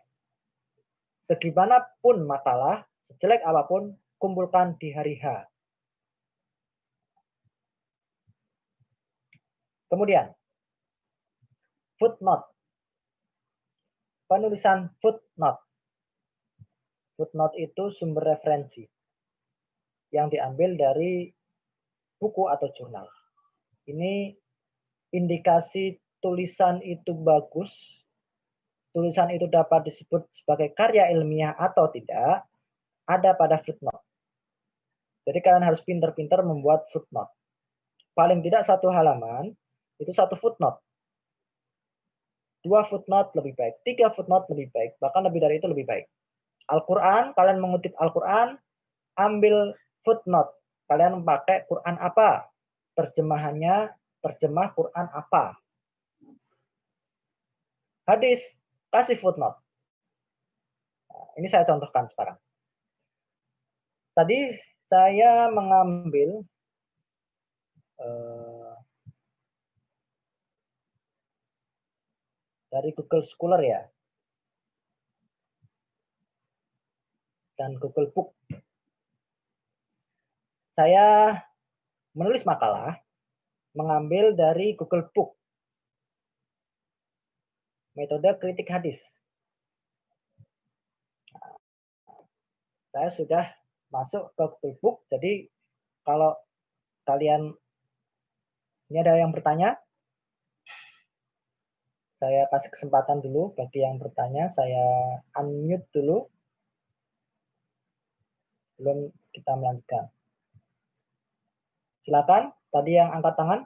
Segimanapun makalah, sejelek apapun, kumpulkan di hari H. Kemudian, footnote. Penulisan footnote. Footnote itu sumber referensi yang diambil dari buku atau jurnal. Ini indikasi tulisan itu bagus, tulisan itu dapat disebut sebagai karya ilmiah atau tidak, ada pada footnote. Jadi kalian harus pintar-pintar membuat footnote. Paling tidak 1 halaman, itu 1 footnote. 2 footnote lebih baik, 3 footnote lebih baik, bahkan lebih dari itu lebih baik. Al-Quran, kalian mengutip Al-Quran, ambil footnote. Kalian pakai Quran apa? Terjemahannya, terjemah Quran apa? Hadis, kasih footnote. Nah, ini saya contohkan sekarang. Tadi Saya mengambil dari Google Scholar ya, dan Google Book. Saya menulis makalah mengambil dari Google Book, metode kritik hadis. Saya sudah masuk ke Google Book, jadi kalau kalian ini ada yang bertanya, saya kasih kesempatan dulu bagi yang bertanya, saya unmute dulu sebelum kita melanjutkan. Silakan, tadi yang angkat tangan.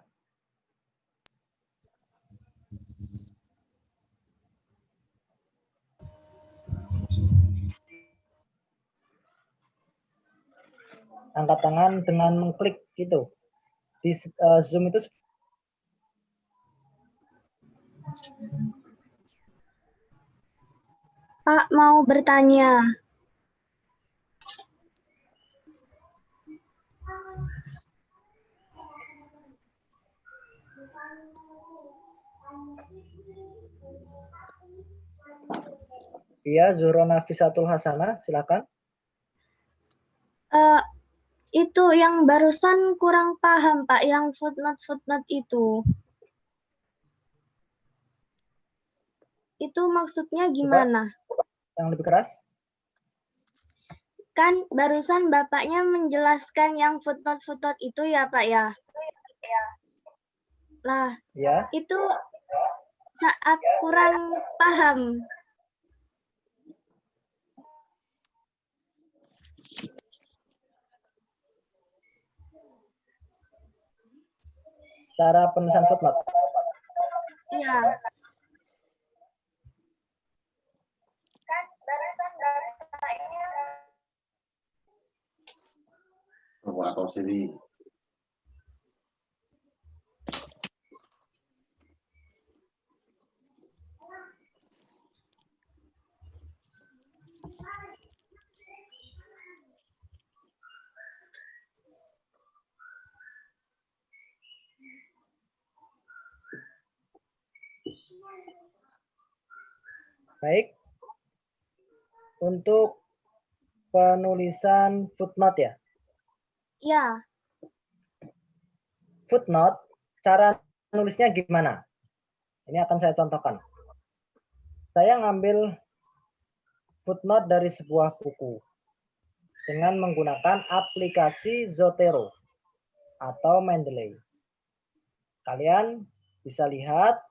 Angkat tangan dengan mengklik gitu. Di Zoom itu Pak mau bertanya. Iya, Zuhro Nafisatul Hasanah, silakan. Itu yang barusan kurang paham, Pak, yang footnote itu. Itu maksudnya gimana? Coba, yang lebih keras. Kan barusan Bapaknya menjelaskan yang footnote itu ya, Pak ya? Lah, Ya. itu saat kurang paham. Cara penulisan footnote. Iya. Kan barusan Bapaknya atau sini. Baik. Untuk penulisan footnote ya? Iya. Footnote, cara nulisnya gimana? Ini akan saya contohkan. Saya ngambil footnote dari sebuah buku dengan menggunakan aplikasi Zotero atau Mendeley. Kalian bisa lihat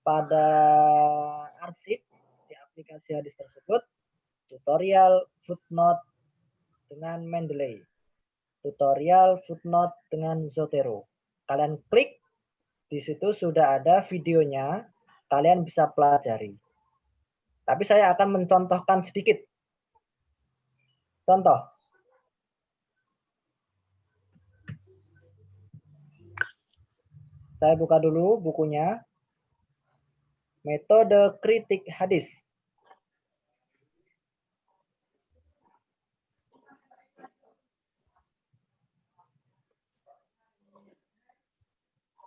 pada arsip di aplikasi hadis tersebut tutorial footnote dengan Mendeley, tutorial footnote dengan Zotero. Kalian klik, di situ sudah ada videonya, kalian bisa pelajari. Tapi saya akan mencontohkan sedikit. Contoh. Saya buka dulu bukunya. Metode kritik hadis.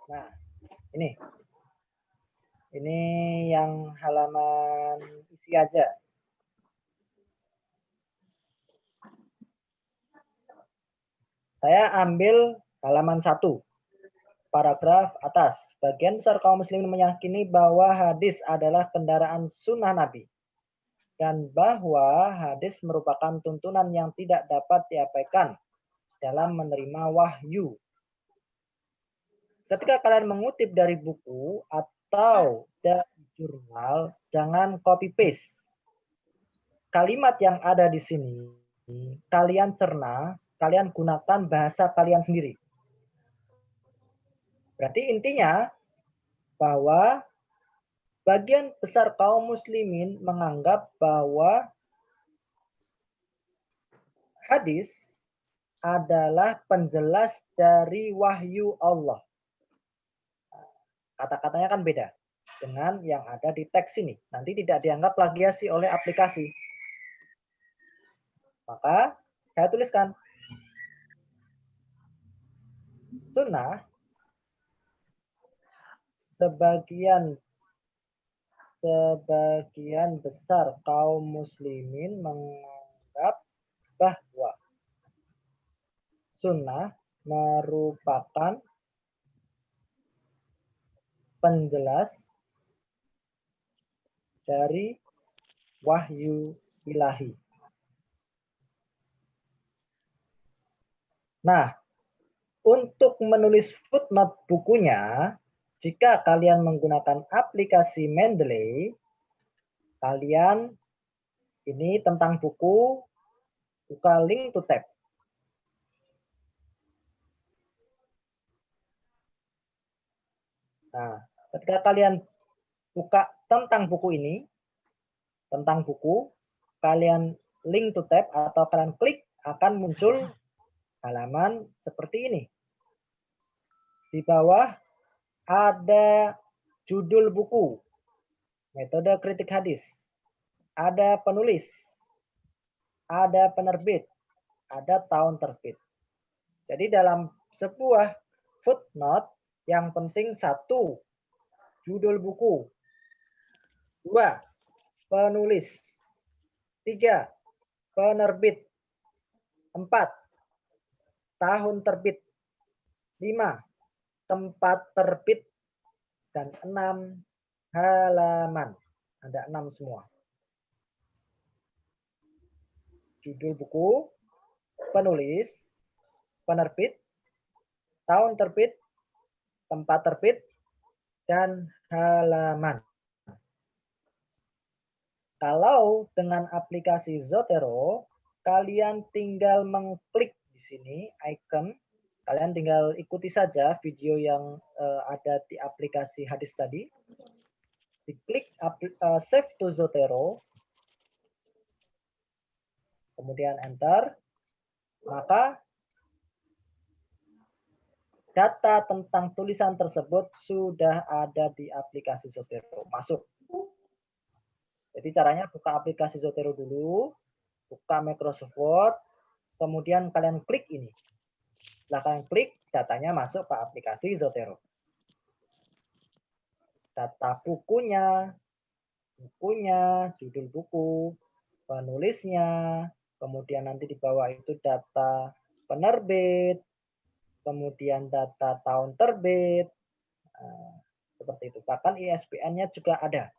Nah, ini. Ini yang halaman isi aja. Saya ambil halaman 1, paragraf atas. Bagian besar kaum muslimin meyakini bahwa hadis adalah kendaraan sunnah Nabi. Dan bahwa hadis merupakan tuntunan yang tidak dapat diabaikan dalam menerima wahyu. Ketika kalian mengutip dari buku atau dari jurnal, jangan copy-paste. Kalimat yang ada di sini, kalian cerna, kalian gunakan bahasa kalian sendiri. Berarti intinya bahwa bagian besar kaum muslimin menganggap bahwa hadis adalah penjelas dari wahyu Allah. Kata-katanya kan beda dengan yang ada di teks ini. Nanti tidak dianggap plagiasi oleh aplikasi. Maka saya tuliskan sunnah, sebagian besar kaum muslimin menganggap bahwa sunnah merupakan penjelas dari wahyu ilahi. Nah, untuk menulis footnote bukunya, jika kalian menggunakan aplikasi Mendeley, kalian ini tentang buku, buka link to tab. Nah, ketika kalian buka tentang buku ini, tentang buku, kalian link to tab atau kalian klik, akan muncul halaman seperti ini. Di bawah ada judul buku, metode kritik hadis, ada penulis, ada penerbit, ada tahun terbit. Jadi dalam sebuah footnote, yang penting 1, judul buku, 2, penulis, 3, penerbit, 4, tahun terbit, 5, tempat terbit, dan 6, halaman. Ada 6 semua. Judul buku, penulis, penerbit, tahun terbit, tempat terbit, dan halaman. Kalau dengan aplikasi Zotero, kalian tinggal mengklik di sini icon, kalian tinggal ikuti saja video yang ada di aplikasi hadis tadi. Diklik Save to Zotero, kemudian enter, maka data tentang tulisan tersebut sudah ada di aplikasi Zotero. Masuk. Jadi caranya buka aplikasi Zotero dulu, buka Microsoft Word, kemudian kalian klik ini. Setelah kalian klik, datanya masuk ke aplikasi Zotero. Data bukunya, judul buku, penulisnya, kemudian nanti di bawah itu data penerbit, kemudian data tahun terbit, seperti itu. Bahkan ISBN-nya juga ada.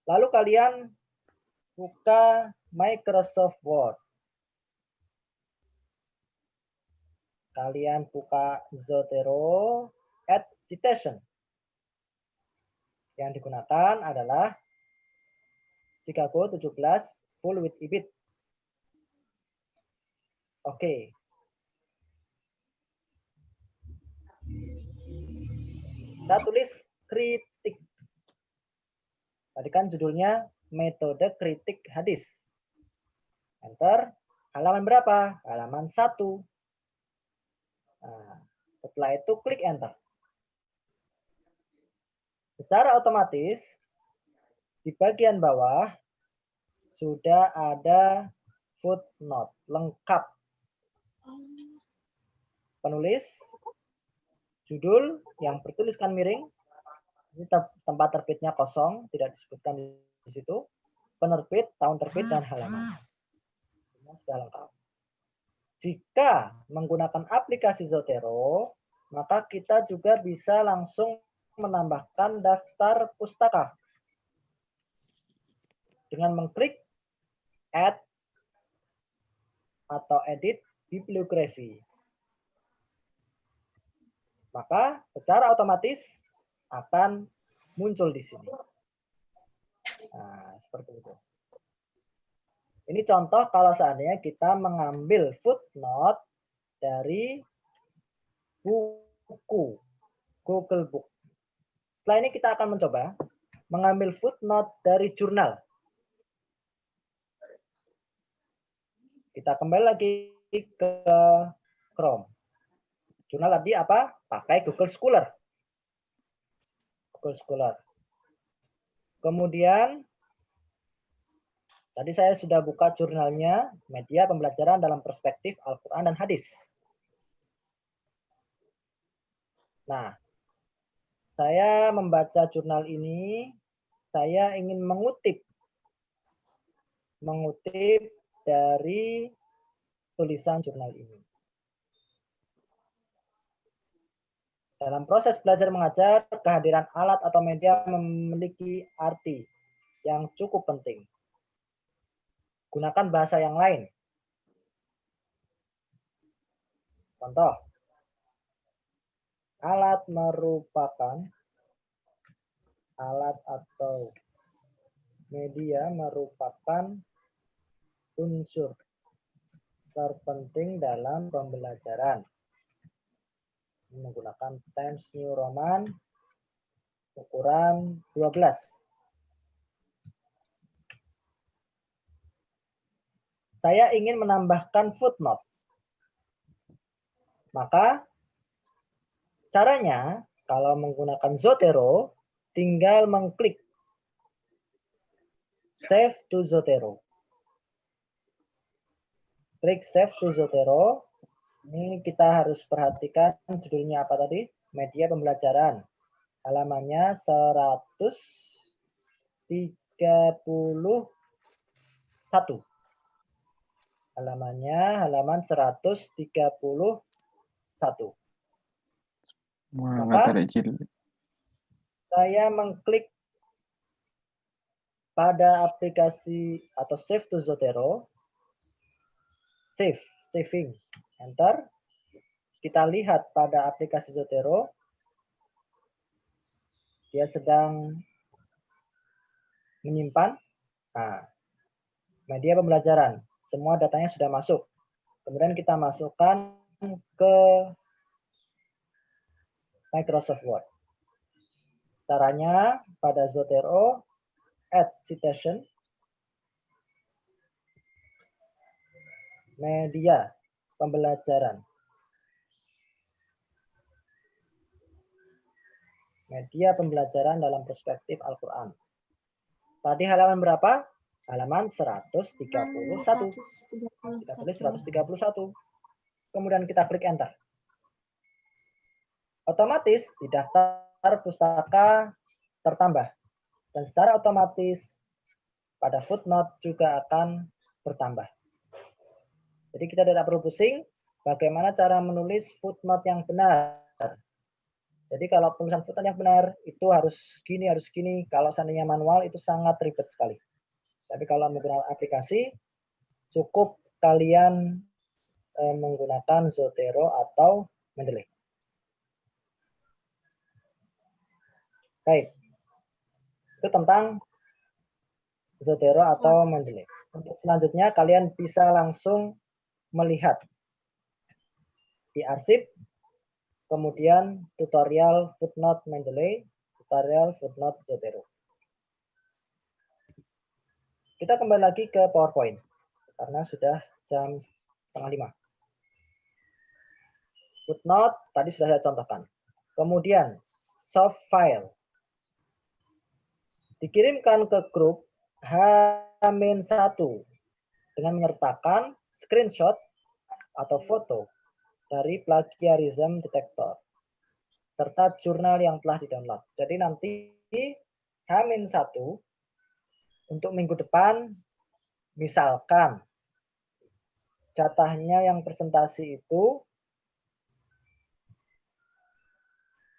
Lalu kalian buka Microsoft Word. Kalian buka Zotero Add Citation. Yang digunakan adalah Chicago 17 full with EBIT. Oke. Kita tulis kritik. Tadi kan judulnya metode kritik hadis. Enter. Halaman berapa? Halaman 1. Nah, setelah itu klik enter. Secara otomatis di bagian bawah sudah ada footnote lengkap. Penulis, judul yang bertuliskan miring, ini tempat terbitnya kosong, tidak disebutkan di situ. Penerbit, tahun terbit, dan halaman. Semua sudah lengkap. Jika menggunakan aplikasi Zotero, maka kita juga bisa langsung menambahkan daftar pustaka dengan mengklik Add atau Edit Bibliografi. Maka secara otomatis akan muncul di sini. Nah, seperti itu. Ini contoh kalau seandainya kita mengambil footnote dari buku Google Book. Setelah ini kita akan mencoba mengambil footnote dari jurnal. Kita kembali lagi ke Chrome. Jurnal tadi apa? Pakai Google Scholar. Google Scholar. Kemudian tadi saya sudah buka jurnalnya, Media Pembelajaran dalam Perspektif Al-Quran dan Hadis. Nah, saya membaca jurnal ini, saya ingin mengutip dari tulisan jurnal ini. Dalam proses belajar mengajar, kehadiran alat atau media memiliki arti yang cukup penting. Gunakan bahasa yang lain. Contoh, alat atau media merupakan unsur terpenting dalam pembelajaran. Menggunakan Times New Roman ukuran 12. Saya ingin menambahkan footnote. Maka caranya kalau menggunakan Zotero, tinggal mengklik Save to Zotero. Klik Save to Zotero. Ini kita harus perhatikan judulnya apa tadi? Media pembelajaran. Halamannya 131. Halaman 131. Maka saya mengklik pada aplikasi atau Save to Zotero. Saving. Enter. Kita lihat pada aplikasi Zotero. Dia sedang menyimpan. Nah, media pembelajaran. Semua datanya sudah masuk. Kemudian kita masukkan ke Microsoft Word. Caranya pada Zotero, add citation, media pembelajaran. Media pembelajaran dalam perspektif Al-Quran. Tadi halaman berapa? Halaman 131. Kita tulis 131. Kemudian kita klik enter. Otomatis di daftar pustaka tertambah. Dan secara otomatis pada footnote juga akan bertambah. Jadi kita tidak perlu pusing bagaimana cara menulis footnote yang benar. Jadi kalau tulisan footnote yang benar itu harus gini. Kalau seandainya manual itu sangat ribet sekali. Tapi kalau menggunakan aplikasi cukup kalian menggunakan Zotero atau Mendeley. Baik. Itu tentang Zotero atau Mendeley. Untuk selanjutnya kalian bisa langsung melihat di arsip, kemudian tutorial footnote Mendeley, tutorial footnote Zotero. Kita kembali lagi ke PowerPoint karena sudah jam 4:30. Footnote tadi sudah saya contohkan. Kemudian soft file dikirimkan ke grup H-1 dengan menyertakan screenshot atau foto dari plagiarism detector serta jurnal yang telah di-download. Jadi nanti H-1 untuk minggu depan, misalkan jatahnya yang presentasi itu,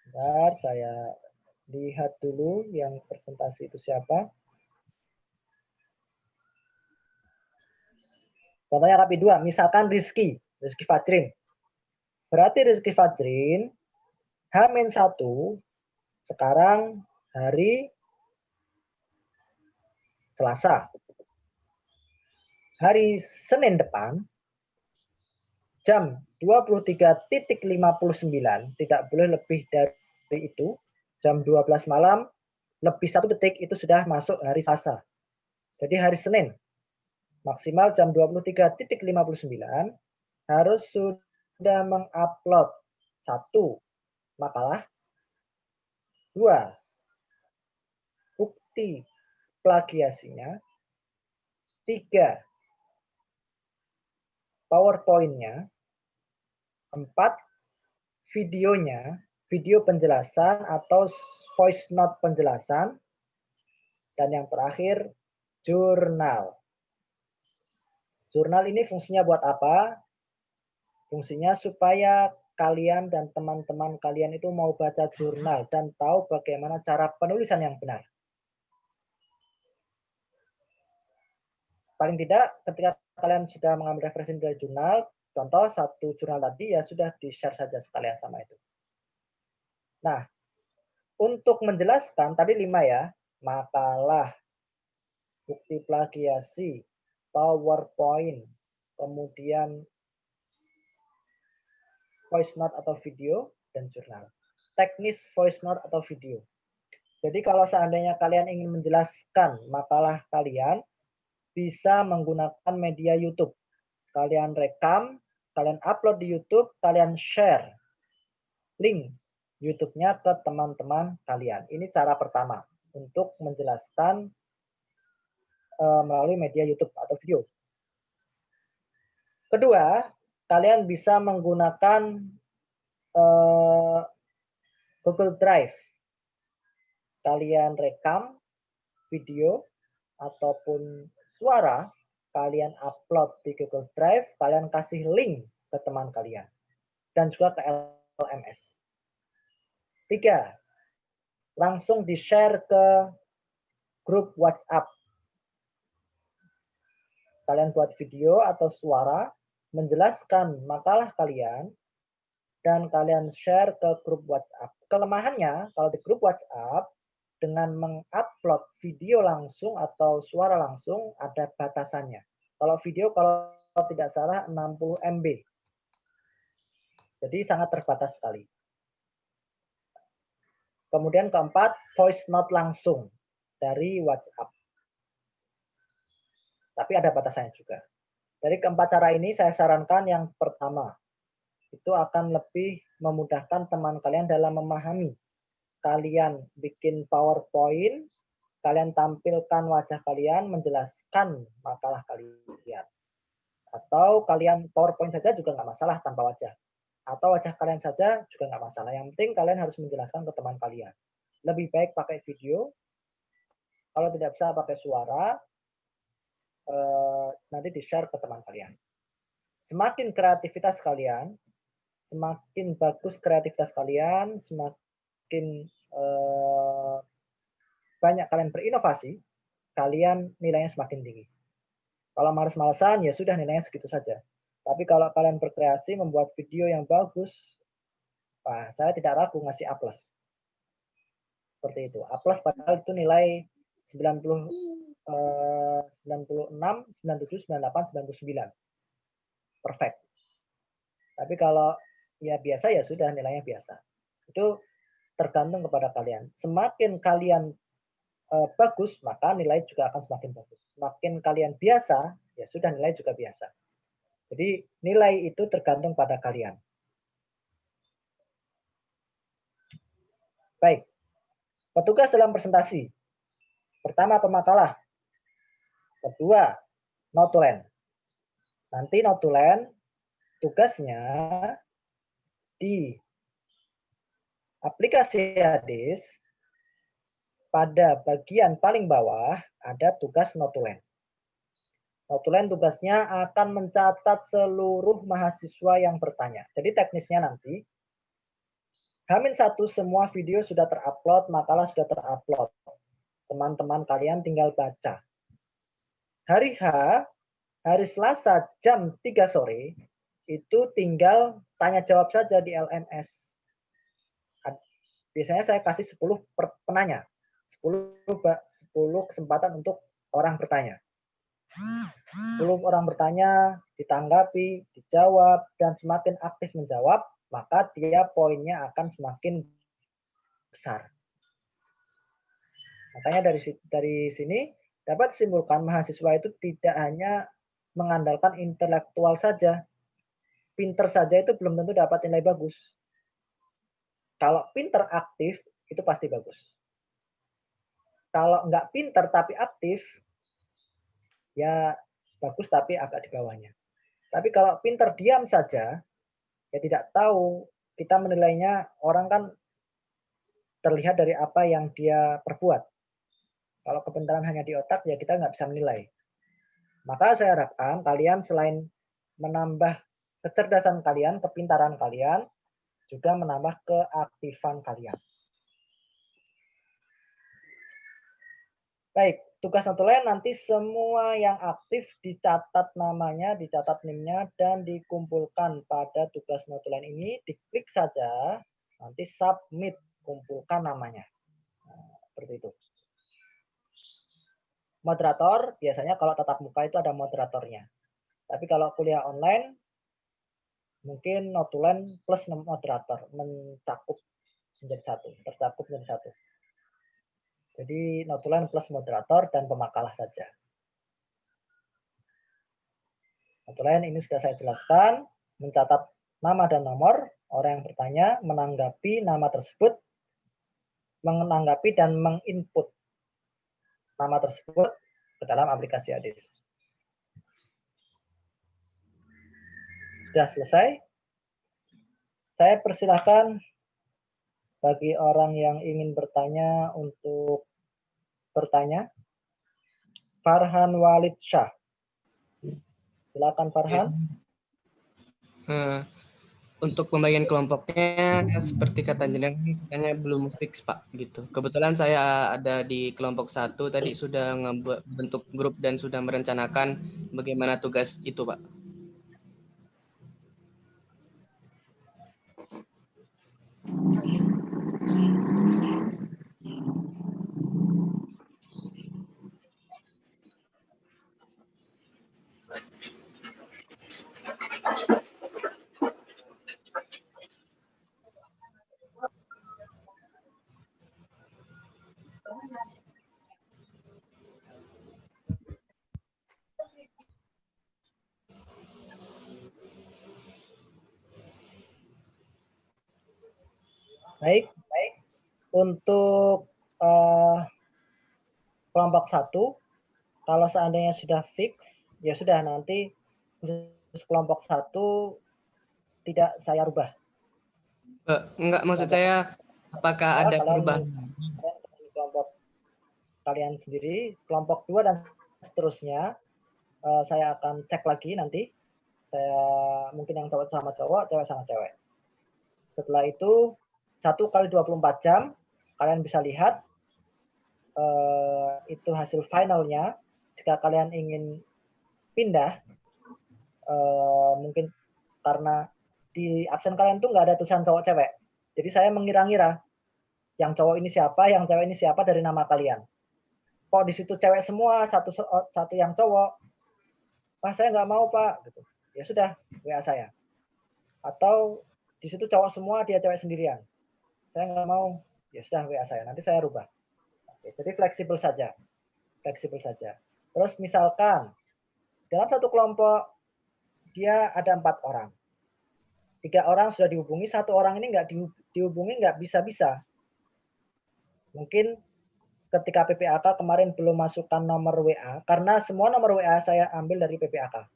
bentar saya lihat dulu yang presentasi itu siapa. Contohnya KP 2, misalkan Rizky Fajrin. Berarti Rizky Fajrin H-1 sekarang hari Selasa. Hari Senin depan jam 23.59, tidak boleh lebih dari itu, jam 12 malam lebih 1 detik itu sudah masuk hari Selasa. Jadi hari Senin maksimal jam 23.59 harus sudah mengupload 1 makalah, 2 bukti plagiasinya, 3 PowerPoint-nya, 4 videonya, video penjelasan atau voice note penjelasan. Dan yang terakhir, jurnal. Jurnal ini fungsinya buat apa? Fungsinya supaya kalian dan teman-teman kalian itu mau baca jurnal dan tahu bagaimana cara penulisan yang benar. Paling tidak ketika kalian sudah mengambil referensi dari jurnal, contoh satu jurnal tadi ya sudah di-share saja sekalian sama itu. Nah, untuk menjelaskan tadi 5 ya, makalah, bukti plagiasi, PowerPoint, kemudian voice note atau video, dan jurnal. Teknis voice note atau video. Jadi kalau seandainya kalian ingin menjelaskan makalah kalian, bisa menggunakan media YouTube. Kalian rekam, kalian upload di YouTube, kalian share link YouTube-nya ke teman-teman kalian. Ini cara pertama untuk menjelaskan melalui media YouTube atau video. Kedua, kalian bisa menggunakan Google Drive. Kalian rekam video ataupun suara, kalian upload di Google Drive, kalian kasih link ke teman kalian. Dan juga ke LMS. 3, langsung di-share ke grup WhatsApp. Kalian buat video atau suara, menjelaskan makalah kalian, dan kalian share ke grup WhatsApp. Kelemahannya, kalau di grup WhatsApp, dengan mengupload video langsung atau suara langsung, ada batasannya. Kalau video, kalau tidak salah, 60 MB. Jadi sangat terbatas sekali. Kemudian keempat, voice note langsung dari WhatsApp. Tapi ada batasannya juga. Dari keempat cara ini, saya sarankan yang pertama. Itu akan lebih memudahkan teman kalian dalam memahami. Kalian bikin PowerPoint, kalian tampilkan wajah kalian, menjelaskan makalah kalian. Atau kalian PowerPoint saja juga nggak masalah tanpa wajah. Atau wajah kalian saja juga nggak masalah. Yang penting kalian harus menjelaskan ke teman kalian. Lebih baik pakai video. Kalau tidak bisa pakai suara, nanti di-share ke teman kalian. Semakin kreativitas kalian, semakin bagus kreativitas kalian, semakin banyak kalian berinovasi, kalian nilainya semakin tinggi. Kalau males-malesan, ya sudah nilainya segitu saja. Tapi kalau kalian berkreasi, membuat video yang bagus, saya tidak ragu ngasih A+. Seperti itu. A+, padahal itu nilai 96, 97, 98, 99. Perfect. Tapi kalau ya biasa, ya sudah nilainya biasa. Itu tergantung kepada kalian. Semakin kalian bagus, maka nilai juga akan semakin bagus. Semakin kalian biasa, ya sudah nilai juga biasa. Jadi nilai itu tergantung pada kalian. Baik. Petugas dalam presentasi. Pertama, pemakalah. Kedua, notulen. Nanti notulen tugasnya di aplikasi Hadis, pada bagian paling bawah ada tugas notulen. Notulen tugasnya akan mencatat seluruh mahasiswa yang bertanya. Jadi teknisnya nanti, H-1 semua video sudah terupload, makalah sudah terupload. Teman-teman kalian tinggal baca. Hari H, hari Selasa jam 3 sore, itu tinggal tanya jawab saja di LMS. Biasanya saya kasih 10 penanya. 10 kesempatan untuk orang bertanya. 10 orang bertanya, ditanggapi, dijawab, dan semakin aktif menjawab, maka dia poinnya akan semakin besar. Makanya dari sini dapat disimpulkan mahasiswa itu tidak hanya mengandalkan intelektual saja. Pinter saja itu belum tentu dapat nilai bagus. Kalau pinter aktif, itu pasti bagus. Kalau nggak pinter tapi aktif, ya bagus tapi agak di bawahnya. Tapi kalau pinter diam saja, ya tidak tahu, kita menilainya, orang kan terlihat dari apa yang dia perbuat. Kalau kepintaran hanya di otak, ya kita nggak bisa menilai. Maka saya harapkan kalian selain menambah kecerdasan kalian, kepintaran kalian, juga menambah keaktifan kalian. Baik, tugas notulen nanti semua yang aktif dicatat namanya, dicatat NIM-nya, dan dikumpulkan pada tugas notulen ini. Diklik saja, nanti submit, kumpulkan namanya. Nah, seperti itu. Moderator, biasanya kalau tatap muka itu ada moderatornya. Tapi kalau kuliah online, mungkin notulen plus moderator, mencakup menjadi satu, tercakup menjadi satu. Jadi notulen plus moderator dan pemakalah saja. Notulen ini sudah saya jelaskan, mencatat nama dan nomor orang yang bertanya, menanggapi nama tersebut, menanggapi dan menginput nama tersebut ke dalam aplikasi ADIS. Sudah selesai? Saya persilahkan bagi orang yang ingin bertanya untuk bertanya. Farhan Walid Shah. Silakan Farhan. Untuk pembagian kelompoknya seperti kata jenengan katanya belum fix Pak gitu. Kebetulan saya ada di kelompok 1 tadi sudah bentuk grup dan sudah merencanakan bagaimana tugas itu Pak. Baik. Untuk kelompok 1, kalau seandainya sudah fix, ya sudah nanti kelompok 1 tidak saya rubah. Enggak, maksud saya apakah ada perubahan? Kelompok kalian sendiri, kelompok 2 dan seterusnya, saya akan cek lagi nanti. Saya mungkin yang cowok sama cowok, cewek sama cewek. Setelah itu 1 kali 24 jam, kalian bisa lihat itu hasil finalnya. Jika kalian ingin pindah, mungkin karena di absen kalian tuh nggak ada tulisan cowok cewek. Jadi saya mengira-ngira yang cowok ini siapa, yang cewek ini siapa dari nama kalian. Kok di situ cewek semua, satu yang cowok, saya nggak mau Pak, gitu. Ya sudah, WA saya. Atau di situ cowok semua, dia cewek sendirian. Saya nggak mau, ya sudah WA saya. Nanti saya rubah. Oke, jadi fleksibel saja. Terus misalkan dalam satu kelompok dia ada 4 orang. 3 orang sudah dihubungi, 1 orang ini nggak dihubungi, nggak bisa-bisa. Mungkin ketika PPAK kemarin belum masukkan nomor WA, karena semua nomor WA saya ambil dari PPAK.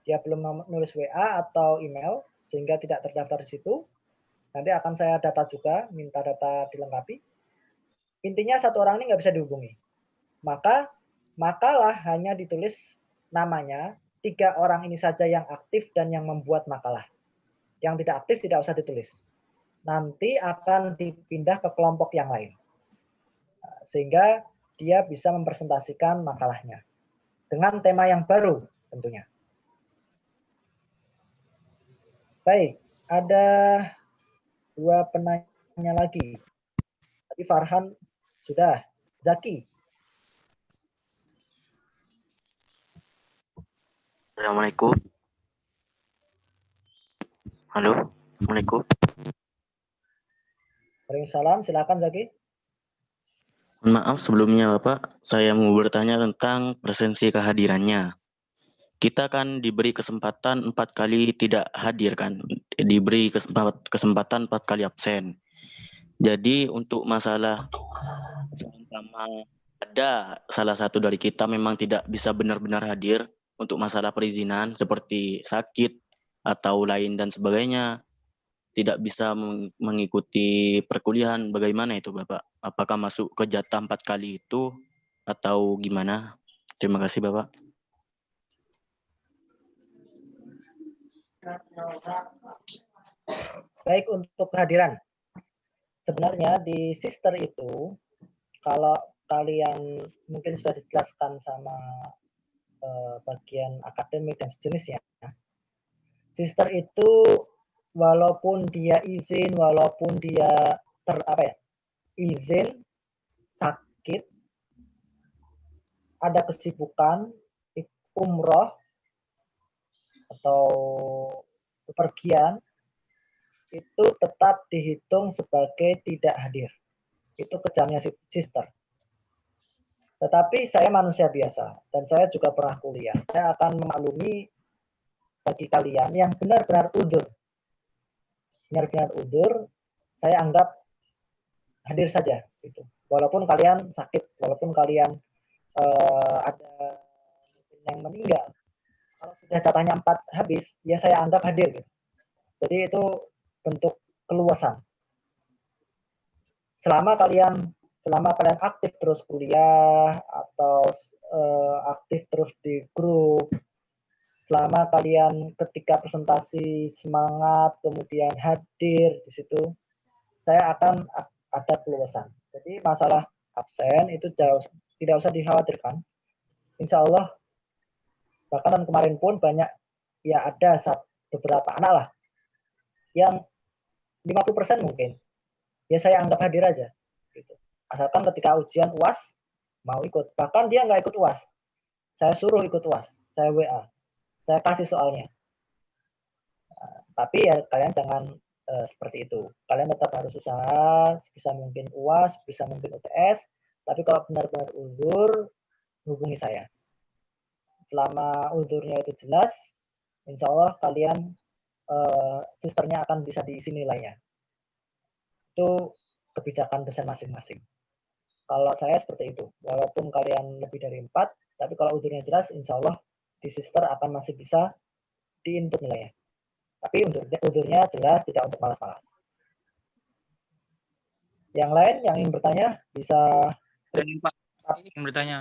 Dia belum nulis WA atau email, sehingga tidak terdaftar di situ. Nanti akan saya data juga, minta data dilengkapi. Intinya 1 orang ini nggak bisa dihubungi. Maka makalah hanya ditulis namanya, 3 orang ini saja yang aktif dan yang membuat makalah. Yang tidak aktif tidak usah ditulis. Nanti akan dipindah ke kelompok yang lain. Sehingga dia bisa mempresentasikan makalahnya. Dengan tema yang baru tentunya. Baik, ada 2 penanya lagi. Tadi Farhan sudah. Zaki. Assalamualaikum. Halo, Assalamualaikum. Waalaikumsalam, silakan Zaki. Maaf sebelumnya Bapak, saya mau bertanya tentang presensi kehadirannya. Kita kan diberi kesempatan 4 kali tidak hadir kan, diberi kesempatan 4 kali absen. Jadi untuk masalah sama ada salah satu dari kita memang tidak bisa benar-benar hadir untuk masalah perizinan seperti sakit atau lain dan sebagainya. tidak bisa mengikuti perkuliahan, bagaimana itu Bapak? Apakah masuk ke jatah 4 kali itu atau gimana? Terima kasih Bapak. Baik, untuk kehadiran. Sebenarnya di sister itu, kalau kalian mungkin sudah dijelaskan sama bagian akademik dan sejenisnya, sister itu walaupun dia izin, walaupun dia izin, sakit, ada kesibukan, umroh atau bepergian, itu tetap dihitung sebagai tidak hadir. Itu kejamnya sister. Tetapi saya manusia biasa dan saya juga pernah kuliah. Saya akan memaklumi bagi kalian yang benar-benar udzur. Benar-benar udzur, saya anggap hadir saja. Gitu. Walaupun kalian sakit, walaupun kalian ada yang meninggal, kalau sudah jatahnya 4 habis, ya saya anggap hadir. Gitu. Jadi itu bentuk keluasan. Selama kalian aktif terus kuliah atau aktif terus di grup, selama kalian ketika presentasi semangat, kemudian hadir di situ, saya akan ada keluasan. Jadi masalah absen itu tidak usah dikhawatirkan. Insya Allah, bahkan kemarin pun banyak, ya ada beberapa anak lah, yang 50% mungkin, ya saya anggap hadir aja. Gitu. Asalkan ketika ujian UAS, mau ikut. Bahkan dia nggak ikut UAS. Saya suruh ikut UAS. Saya WA. Saya kasih soalnya. Tapi ya kalian jangan seperti itu. Kalian tetap harus usaha, sebisa mungkin UAS, bisa mungkin UTS. Tapi kalau benar-benar uzur, hubungi saya. Selama uzurnya itu jelas, insya Allah kalian sisternya akan bisa diisi nilainya. Itu kebijakan dosen masing-masing. Kalau saya seperti itu, walaupun kalian lebih dari 4, tapi kalau uzurnya jelas, insya Allah di sister akan masih bisa di-input nilainya. Tapi uzurnya jelas, tidak untuk malas-malas. Yang lain yang ingin bertanya bisa. Dan Pak, ingin bertanya.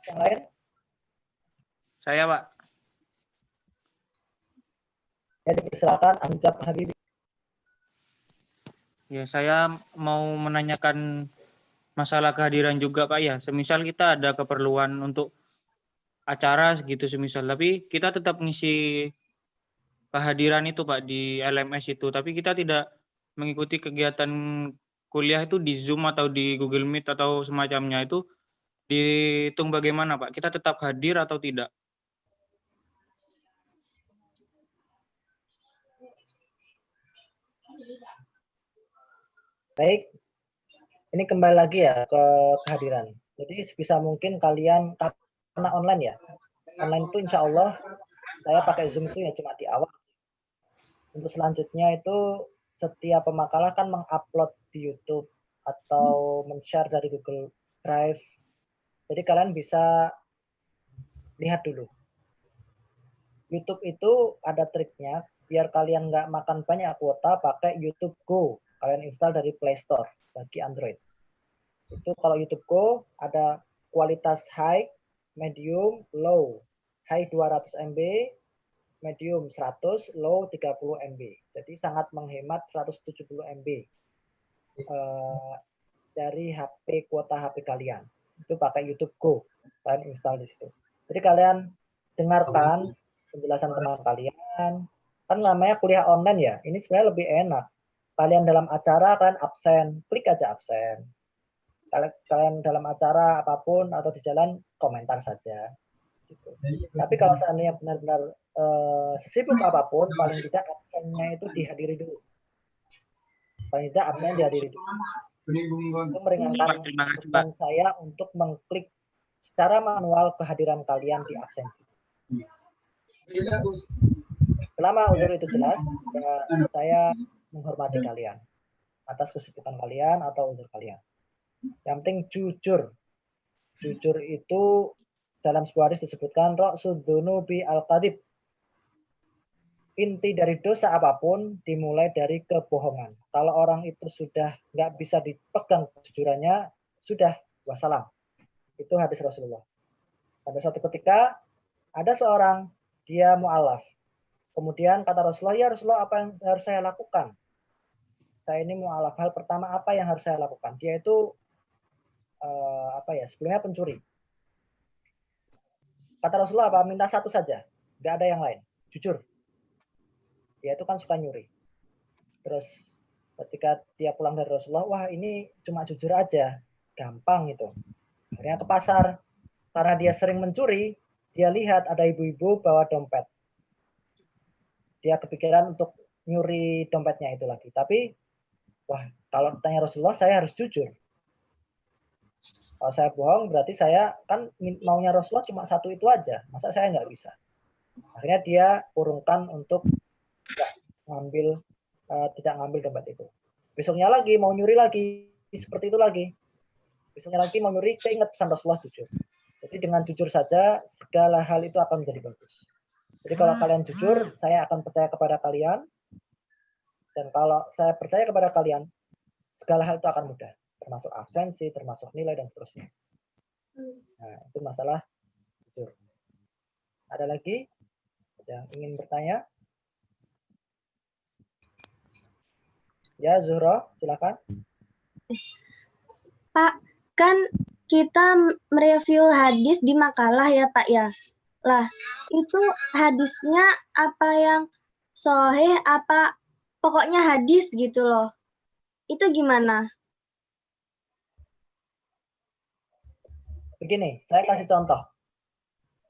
Yang lain? Saya Pak. Ya, dipersilakan Amjad Habibi. Ya, saya mau menanyakan masalah kehadiran juga Pak ya. Semisal kita ada keperluan untuk acara segitu semisal, tapi kita tetap ngisi kehadiran itu Pak di LMS itu, tapi kita tidak mengikuti kegiatan kuliah itu di Zoom atau di Google Meet atau semacamnya, itu dihitung bagaimana Pak? Kita tetap hadir atau tidak? Baik, ini kembali lagi ya ke kehadiran. Jadi sebisa mungkin kalian, karena online ya, online itu insya Allah saya pakai Zoom itu ya cuma di awal. Untuk selanjutnya itu setiap pemakalah kan mengupload di YouTube atau men-share dari Google Drive. Jadi kalian bisa lihat dulu. YouTube itu ada triknya, biar kalian nggak makan banyak kuota, pakai YouTube Go. Kalian install dari Play Store bagi Android. Itu kalau YouTube Go ada kualitas high, medium, low. High 200 MB, medium 100, low 30 MB. Jadi sangat menghemat 170 MB dari HP kuota HP kalian. Itu pakai YouTube Go. Kalian install di situ. Jadi kalian dengarkan penjelasan teman kalian. Kan namanya kuliah online ya. Ini sebenarnya lebih enak. Kalian dalam acara, kalian absen. Klik aja absen. Kalian dalam acara apapun atau di jalan, komentar saja. Gitu. Tapi kalau seandainya benar-benar sesibuk apapun, paling tidak absennya itu dihadiri dulu. Paling tidak absennya dihadiri dulu. Itu meringankan beban saya untuk mengklik secara manual kehadiran kalian di absensi. Selama uzur itu jelas, ya, saya menghormati kalian atas kesibukan kalian atau uzur kalian. Yang penting jujur. Jujur itu dalam sebuah hadis disebutkan ra'sud dzunubi al-kadhib. Inti dari dosa apapun dimulai dari kebohongan. Kalau orang itu sudah nggak bisa dipegang kejujurannya, sudah wassalam. Itu hadis Rasulullah. Pada suatu ketika ada seorang dia mu'alaf. Kemudian kata Rasulullah, ya Rasulullah, apa yang harus saya lakukan? Saya ini mu'alaf. Hal pertama apa yang harus saya lakukan? Dia itu sebelumnya pencuri. Kata Rasulullah apa? Minta satu saja, nggak ada yang lain. Jujur. Dia itu kan suka nyuri. Terus ketika dia pulang dari Rasulullah, wah ini cuma jujur aja, gampang itu. Akhirnya ke pasar, karena dia sering mencuri, dia lihat ada ibu-ibu bawa dompet. Dia kepikiran untuk nyuri dompetnya itu lagi. Tapi, wah kalau tanya Rasulullah, saya harus jujur. Kalau saya bohong, berarti saya kan maunya Rasulullah cuma satu itu aja. Masa saya nggak bisa? Akhirnya dia urungkan untuk tidak ngambil dompet itu. Besoknya lagi mau nyuri lagi, seperti itu lagi. Besoknya lagi mau nyuri, saya ingat pesan Rasulullah jujur. Jadi dengan jujur saja segala hal itu akan menjadi bagus. Jadi kalau kalian jujur, saya akan percaya kepada kalian. Dan kalau saya percaya kepada kalian, segala hal itu akan mudah. Termasuk absensi, termasuk nilai, dan seterusnya. Nah, itu masalah jujur. Ada lagi yang ingin bertanya? Ya, Zuhro, silakan. Pak, kan kita mereview hadis di makalah ya Pak ya. Lah, itu hadisnya apa yang sahih, apa pokoknya hadis gitu loh. Itu gimana? Begini, saya kasih contoh.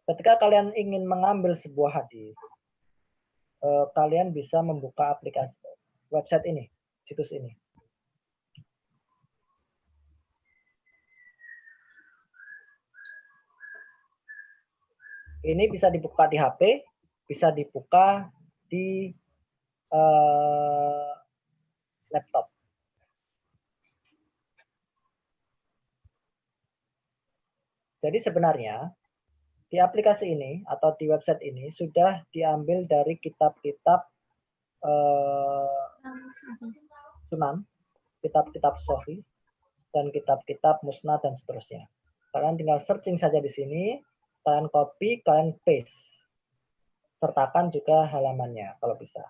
Ketika kalian ingin mengambil sebuah hadis, kalian bisa membuka aplikasi website ini, situs ini. Ini bisa dibuka di HP, bisa dibuka di laptop. Jadi sebenarnya di aplikasi ini atau di website ini sudah diambil dari kitab-kitab sunan, kitab-kitab sahih, dan kitab-kitab musnad dan seterusnya. Kalian tinggal searching saja di sini, kalian copy, kalian paste. Sertakan juga halamannya kalau bisa.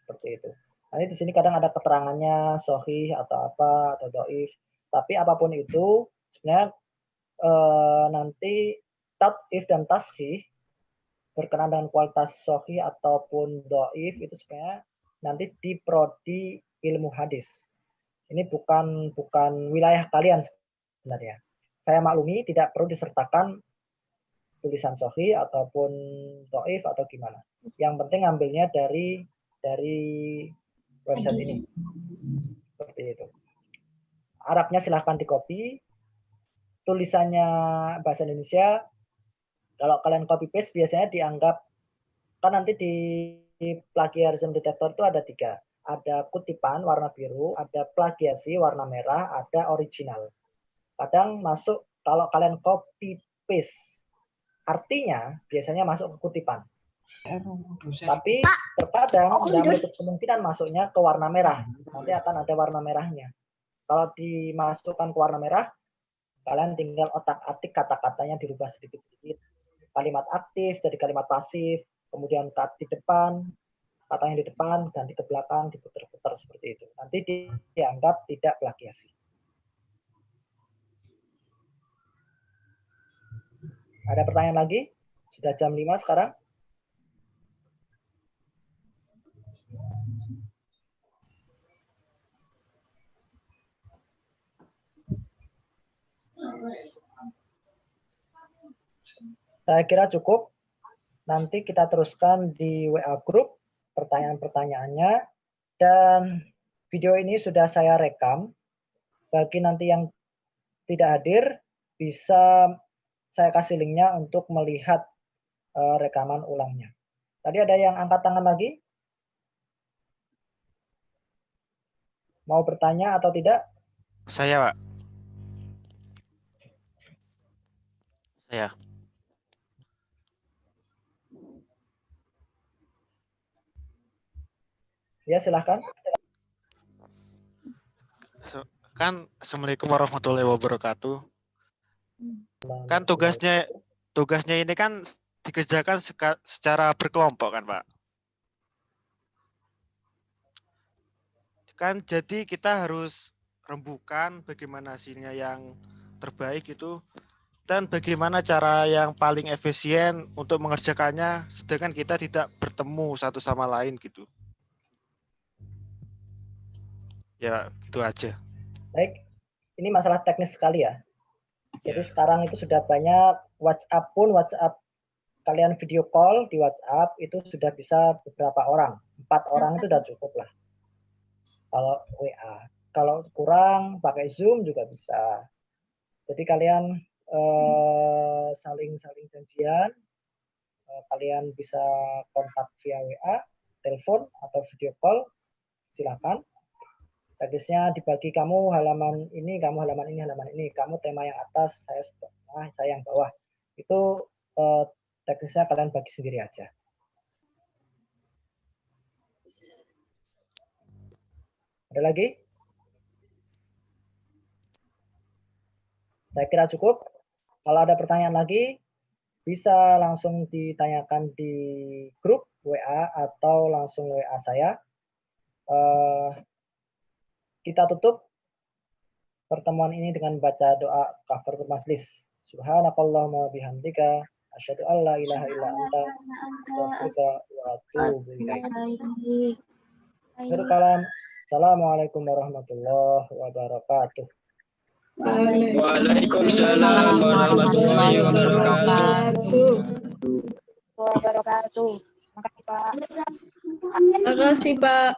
Seperti itu. Nanti di sini kadang ada keterangannya sahih atau apa atau dhaif. Tapi apapun itu sebenarnya nanti tad'if dan tashih berkenaan dengan kualitas sahih ataupun dhaif itu sebenarnya nanti di prodi ilmu hadis. Ini bukan wilayah kalian sebenarnya. Saya maklumi tidak perlu disertakan tulisan sahih ataupun dhaif atau gimana. Yang penting ambilnya dari website ini. Seperti itu. Arabnya silahkan di-copy. Tulisannya bahasa Indonesia, kalau kalian copy paste biasanya dianggap, kan nanti di plagiarism detector itu ada 3. Ada kutipan warna biru, ada plagiasi warna merah, ada original. Kadang masuk, kalau kalian copy paste, artinya biasanya masuk ke kutipan. Tapi terkadang yang menutup kemungkinan masuknya ke warna merah. Nanti akan ada warna merahnya. Kalau dimasukkan ke warna merah, kalian tinggal otak-atik kata-katanya dirubah sedikit-sedikit. Kalimat aktif jadi kalimat pasif, kemudian di depan, katanya di depan, ganti ke belakang, diputar-putar seperti itu. Nanti dianggap tidak plagiasi. Ada pertanyaan lagi? Sudah jam 5 sekarang. Saya kira cukup. Nanti kita teruskan di WA group pertanyaan-pertanyaannya. Dan video ini sudah saya rekam. Bagi nanti yang tidak hadir, bisa saya kasih linknya untuk melihat rekaman ulangnya. Tadi ada yang angkat tangan lagi? Mau bertanya atau tidak? Saya, Pak. Ya. Ya, silahkan. Kan Assalamualaikum warahmatullahi wabarakatuh. Kan tugasnya ini kan dikerjakan secara berkelompok kan, Pak? Kan jadi kita harus rembukan bagaimana hasilnya yang terbaik itu dan bagaimana cara yang paling efisien untuk mengerjakannya sedangkan kita tidak bertemu satu sama lain gitu. Ya, gitu aja. Baik, ini masalah teknis sekali ya. Jadi sekarang itu sudah banyak WhatsApp kalian video call di WhatsApp itu sudah bisa beberapa orang. 4 orang itu sudah cukup lah. Kalau WA. Kalau kurang pakai Zoom juga bisa. Jadi kalian saling janjian. Kalian bisa kontak via WA, telepon atau video call. Silakan. Teknisnya dibagi kamu halaman ini, kamu halaman ini, kamu tema yang atas, saya yang bawah. Itu teknisnya kalian bagi sendiri aja. Ada lagi? Saya kira cukup. Kalau ada pertanyaan lagi, bisa langsung ditanyakan di grup WA atau langsung WA saya. Kita tutup pertemuan ini dengan baca doa kafaratul majlis. Subhanakallahumma bihamdika asyhadu an la ilaha illa anta astaghfiruka wa atubu ilaik. Assalamualaikum warahmatullahi wabarakatuh. Waalaikumsalam warahmatullahi wabarakatuh. Makasih, Pak.